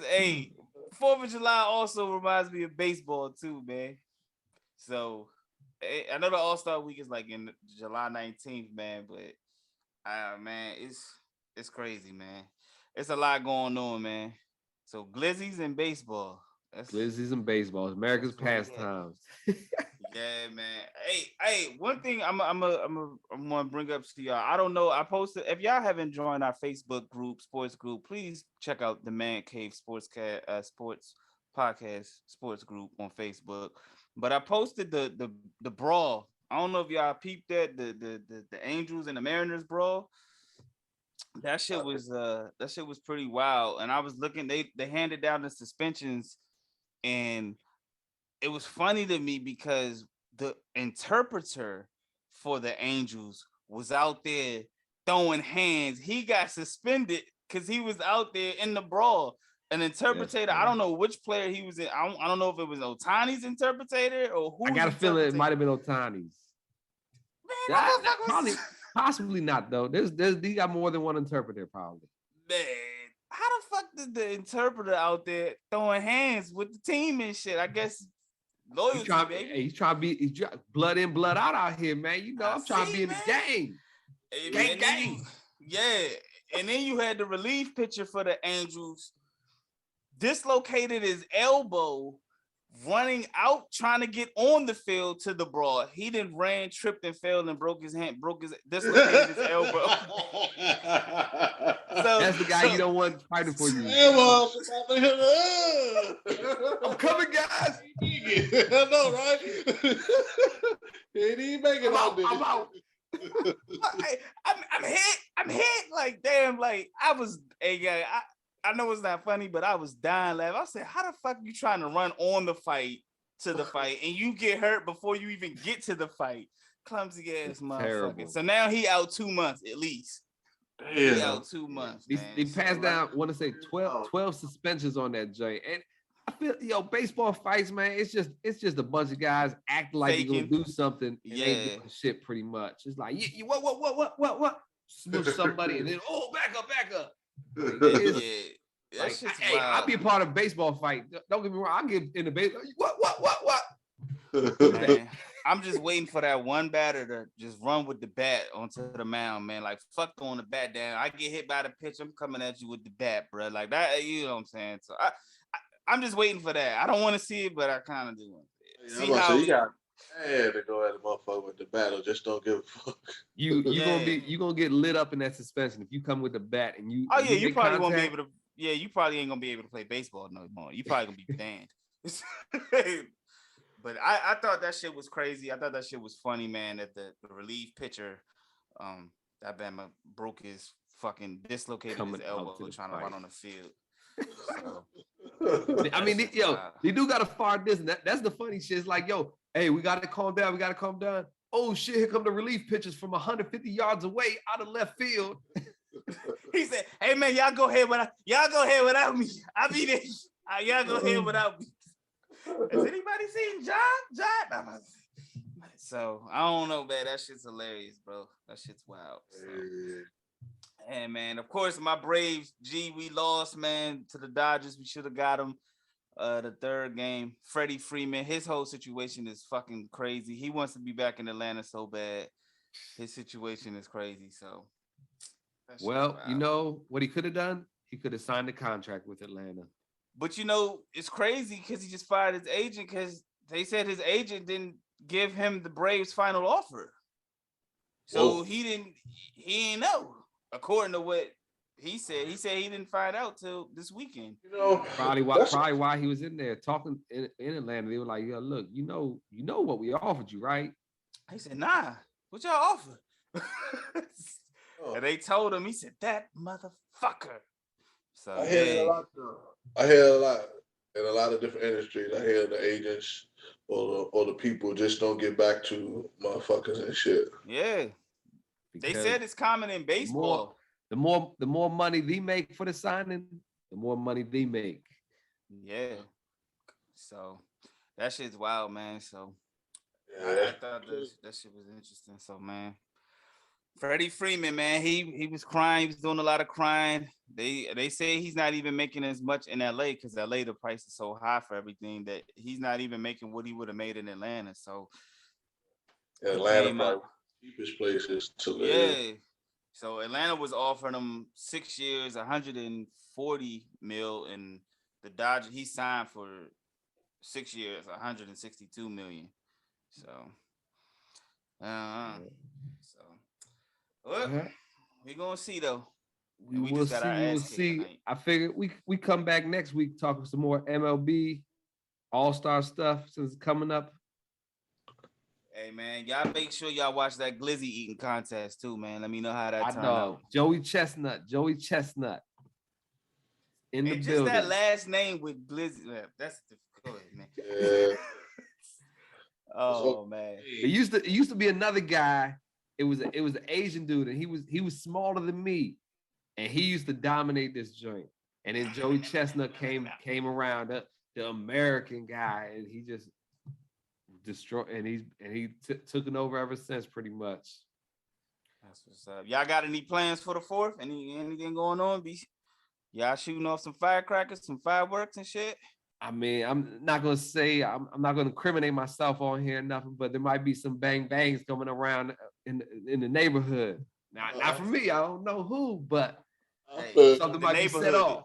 4th of July also reminds me of baseball too, man. So I know the All-Star week is like in July 19th, man, but man, it's crazy, man. It's a lot going on, man. So glizzies and baseball. Glizzies and baseball, America's pastimes. Yeah, man. Hey, one thing I'm gonna bring up to y'all. I don't know. I posted. If y'all haven't joined our Facebook group, sports group, please check out the Man Cave Sports Podcast Sports Group on Facebook. But I posted the brawl. I don't know if y'all peeped that the Angels and the Mariners brawl. That shit was pretty wild. And I was looking. They handed down the suspensions, and it was funny to me because the interpreter for the Angels was out there throwing hands. He got suspended because he was out there in the brawl. An interpreter, I don't know which player he was in. I don't know if it was Ohtani's interpreter or who. I got a feeling it might have been Ohtani's. Man, possibly not though. He got more than one interpreter probably. Man, how the fuck did the interpreter out there throwing hands with the team and shit? I guess loyalty, baby. He's trying to be blood in, blood out here, man. You know, I'm trying to be in the game. Hey, gang. Yeah, and then you had the relief pitcher for the Angels dislocated his elbow running out trying to get on the field to the brawl. He then ran, tripped, and fell and dislocated his elbow. So that's the guy you don't want fighting for you. I'm coming, guys. I know, right? He didn't make it out there. I'm out. I'm hit. Like, damn, like I was, hey, guy, I I know it's not funny, but I was dying laughing. I said, how the fuck you trying to run on the fight to the fight and you get hurt before you even get to the fight? Clumsy ass motherfucker. Terrible. So now he out 2 months at least. He out 2 months. They passed down, I want to say 12 suspensions on that joint. And I feel, baseball fights, man, it's just a bunch of guys acting like they're gonna do something and they doing shit pretty much. It's like, what? Smoosh somebody and then back up. Like, hey, I'll be a part of a baseball fight. Don't get me wrong, I'll get in the baseball. What? Man, I'm just waiting for that one batter to just run with the bat onto the mound, man. Like, fuck throwing the bat down. I get hit by the pitch, I'm coming at you with the bat, bro. Like that, you know what I'm saying? So I'm just waiting for that. I don't want to see it, but I kind of do want to see it. See how you got to go at the motherfucker with the battle. Just don't give a fuck. You gonna get lit up in that suspension if you come with the bat and you. Oh yeah, you probably won't be able to. Yeah, you probably ain't gonna be able to play baseball no more. You probably gonna be banned. But I thought that shit was crazy. I thought that shit was funny, man. That the relief pitcher, that Bama broke his fucking dislocated his elbow trying to run on the field. So, I mean, they do got a far distance. That's the funny shit. It's like, hey, we gotta calm down. Oh shit, here come the relief pitchers from 150 yards away out of left field. He said, "Hey man, y'all go ahead without me. I mean, y'all go ahead without me." Has anybody seen John? So I don't know, man. That shit's hilarious, bro. That shit's wild. So. And man, of course, my Braves, we lost, man, to the Dodgers. We should have got him the third game. Freddie Freeman, his whole situation is fucking crazy. He wants to be back in Atlanta so bad. His situation is crazy. So, well, you know what he could have done? He could have signed a contract with Atlanta. But it's crazy because he just fired his agent because they said his agent didn't give him the Braves' final offer. So he didn't know. According to what he said he didn't find out till this weekend. Probably why he was in there talking in Atlanta. They were like, "Yo, look, you know what we offered you, right?" He said, "Nah, what y'all offer?" And they told him. He said, "That motherfucker." So I hear a lot. I hear a lot in a lot of different industries. I hear the agents or the people just don't get back to motherfuckers and shit. Yeah. They said it's common in baseball. The more money they make for the signing, the more money they make. Yeah. So that shit's wild, man. So I thought that shit was interesting. So man, Freddie Freeman, man, he was crying. He was doing a lot of crying. They say he's not even making as much in LA because LA the price is so high for everything that he's not even making what he would have made in Atlanta. So Atlanta. Cheapest places to live. Yeah. So Atlanta was offering him 6 years, 140 mil, and the Dodgers he signed for 6 years, 162 million. So, we're gonna see though. We will see. I figured we come back next week talking some more MLB All-Star stuff since it's coming up. Hey man, y'all make sure y'all watch that glizzy eating contest too, man. Let me know how that turned out. Joey Chestnut in the building. Just that last name with glizzy, that's difficult, man. Yeah. Man. It used to be another guy. It was an Asian dude, and he was smaller than me, and he used to dominate this joint. And then Joey Chestnut came around, the American guy, and he just destroyed, and he took it over ever since, pretty much. That's what's up. Y'all got any plans for the 4th? Anything going on? Y'all shooting off some firecrackers, some fireworks and shit? I mean, I'm not gonna say I'm not gonna incriminate myself on here, nothing, but there might be some bang bangs coming around in the neighborhood. Now, not for me, I don't know who, but something might be set off.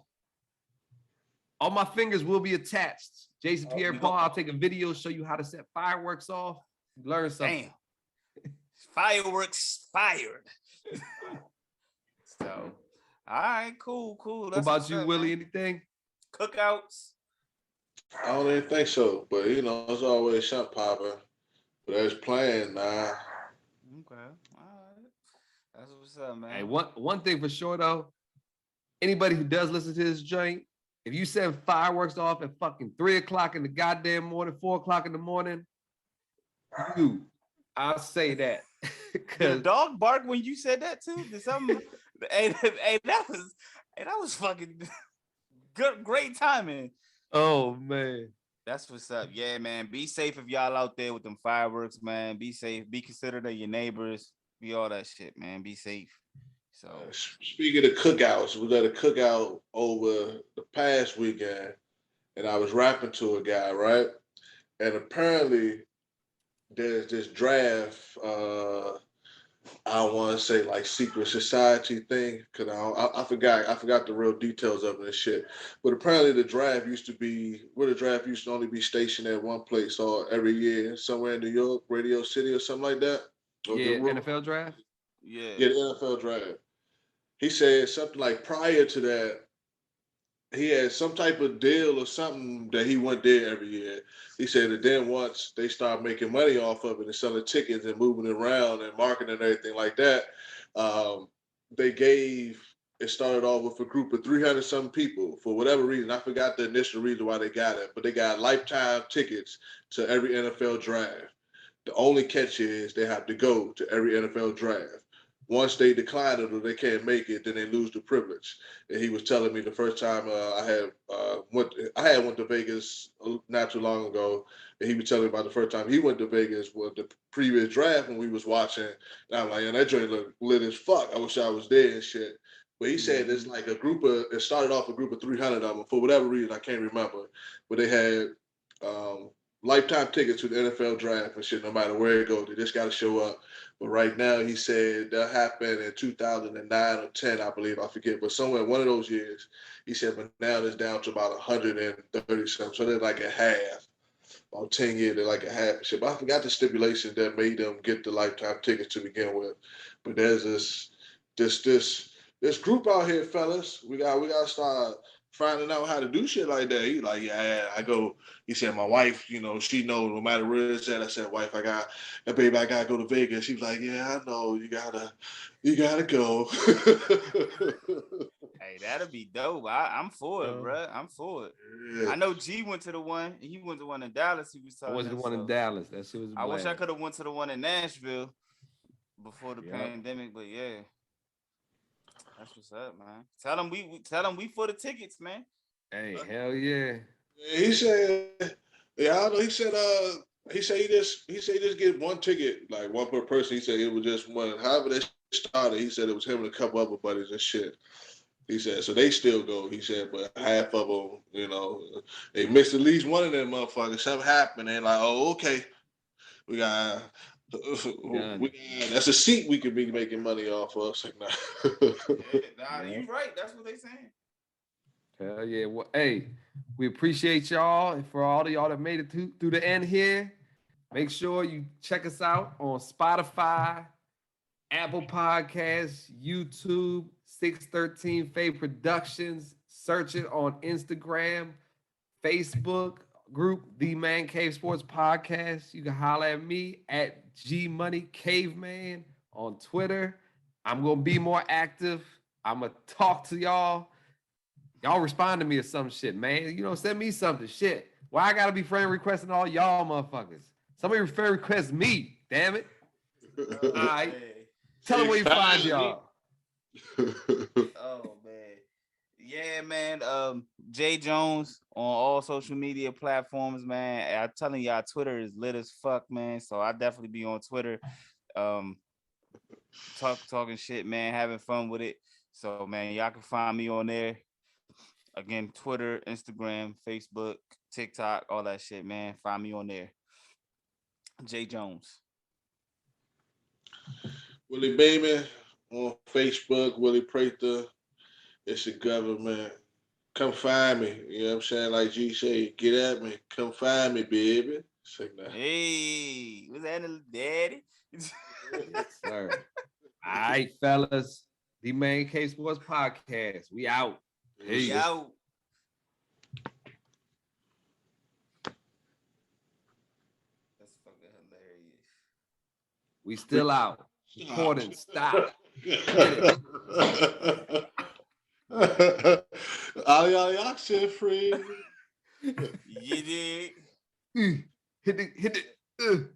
All my fingers will be attached. Jason Pierre-Paul, I'll take a video, show you how to set fireworks off. Learn something. Damn. Fireworks fired. So, all right, cool. What about you, Willie? Man. Anything? Cookouts? I don't even think so, but it's always something popping. But there's playing now. Okay, all right. That's what's up, man. Hey, one thing for sure though, anybody who does listen to this joint, if you send fireworks off at fucking 3 o'clock in the goddamn morning, 4 o'clock in the morning, I'll say that. Did a dog bark when you said that too? Did something? hey, that was fucking good, great timing. Oh man, that's what's up. Yeah, man. Be safe if y'all out there with them fireworks, man. Be safe. Be considerate of your neighbors. Be all that shit, man. Be safe. So speaking of cookouts, we got a cookout over the past weekend, and I was rapping to a guy, right? And apparently there's this draft. I don't want to say like secret society thing because I forgot the real details of it and shit. But apparently the draft used to only be stationed at one place or every year somewhere in New York, Radio City or something like that. Yeah, NFL draft. Yeah, the NFL draft. He said something like prior to that, he had some type of deal or something that he went there every year. He said that then once they started making money off of it and selling tickets and moving it around and marketing and everything like that, it started off with a group of 300 some people for whatever reason. I forgot the initial reason why they got it, but they got lifetime tickets to every NFL draft. The only catch is they have to go to every NFL draft. Once they decline it or they can't make it, then they lose the privilege. And he was telling me the first time I went to Vegas not too long ago, and he was telling me about the first time he went to Vegas with the previous draft when we was watching. And I'm like, yeah, that joint looked lit as fuck. I wish I was there and shit. But he said it's like it started off a group of 300 of them for whatever reason, I can't remember. But they had lifetime tickets to the NFL draft and shit, no matter where it goes. They just got to show up. But right now, he said that happened in 2009 or 10, I believe. I forget. But somewhere one of those years, he said, but now it's down to about 130 something. So they're like a half. About 10 years, they're like a half and shit. But I forgot the stipulation that made them get the lifetime tickets to begin with. But there's this group out here, fellas. We got to start finding out how to do shit like that. He like, yeah, I go. He said, my wife, she knows no matter where it's at. I said, wife, I gotta go to Vegas. She was like, yeah, I know. You gotta go. Hey, that'll be dope. I'm for it, bro. I'm for it. Yeah. I know G went to the one. He went to one in Dallas. He was talking. I went to the one in Dallas. That shit was. I wish I could have went to the one in Nashville before the pandemic, but yeah. That's what's up, man. Tell them we for the tickets, man. Hey, hell yeah. He said, yeah, I don't know. He said he just get one ticket, like one per person. He said it was just one. However they started, he said it was him and a couple other buddies and shit. He said, so they still go. He said, but half of them, they missed at least one of them motherfuckers. Something happened. They're like, oh, okay. That's a seat we could be making money off of. Like, nah. You're right. That's what they saying. Hell yeah. Well, hey, we appreciate y'all. And for all of y'all that made it through the end here, make sure you check us out on Spotify, Apple Podcasts, YouTube, 613 Faye Productions. Search it on Instagram, Facebook group, The Man Cave Sports Podcast. You can holler at me at G Money Caveman on Twitter. I'm gonna be more active. I'm gonna talk to y'all. Y'all respond to me or some shit, man. Send me something. Shit. Why I gotta be friend requesting all y'all motherfuckers? Somebody friend request me. Damn it. All right. Tell them where you find y'all. Oh man. Yeah, man. Jae Jones on all social media platforms, man. I'm telling y'all, Twitter is lit as fuck, man. So I definitely be on Twitter, talking shit, man, having fun with it. So man, y'all can find me on there. Again, Twitter, Instagram, Facebook, TikTok, all that shit, man. Find me on there. Jae Jones. Willie Baby on Facebook, Willie Prater. It's the government. Come find me. You know what I'm saying? Like G say, get at me. Come find me, baby. Hey, was that a daddy? Yes, sir. All right, fellas. The Man Cave Sports Podcast. We out. We out. That's fucking hilarious. We still out. Recording. Stop. Ali Ali Oxen free. You dig? Hit it.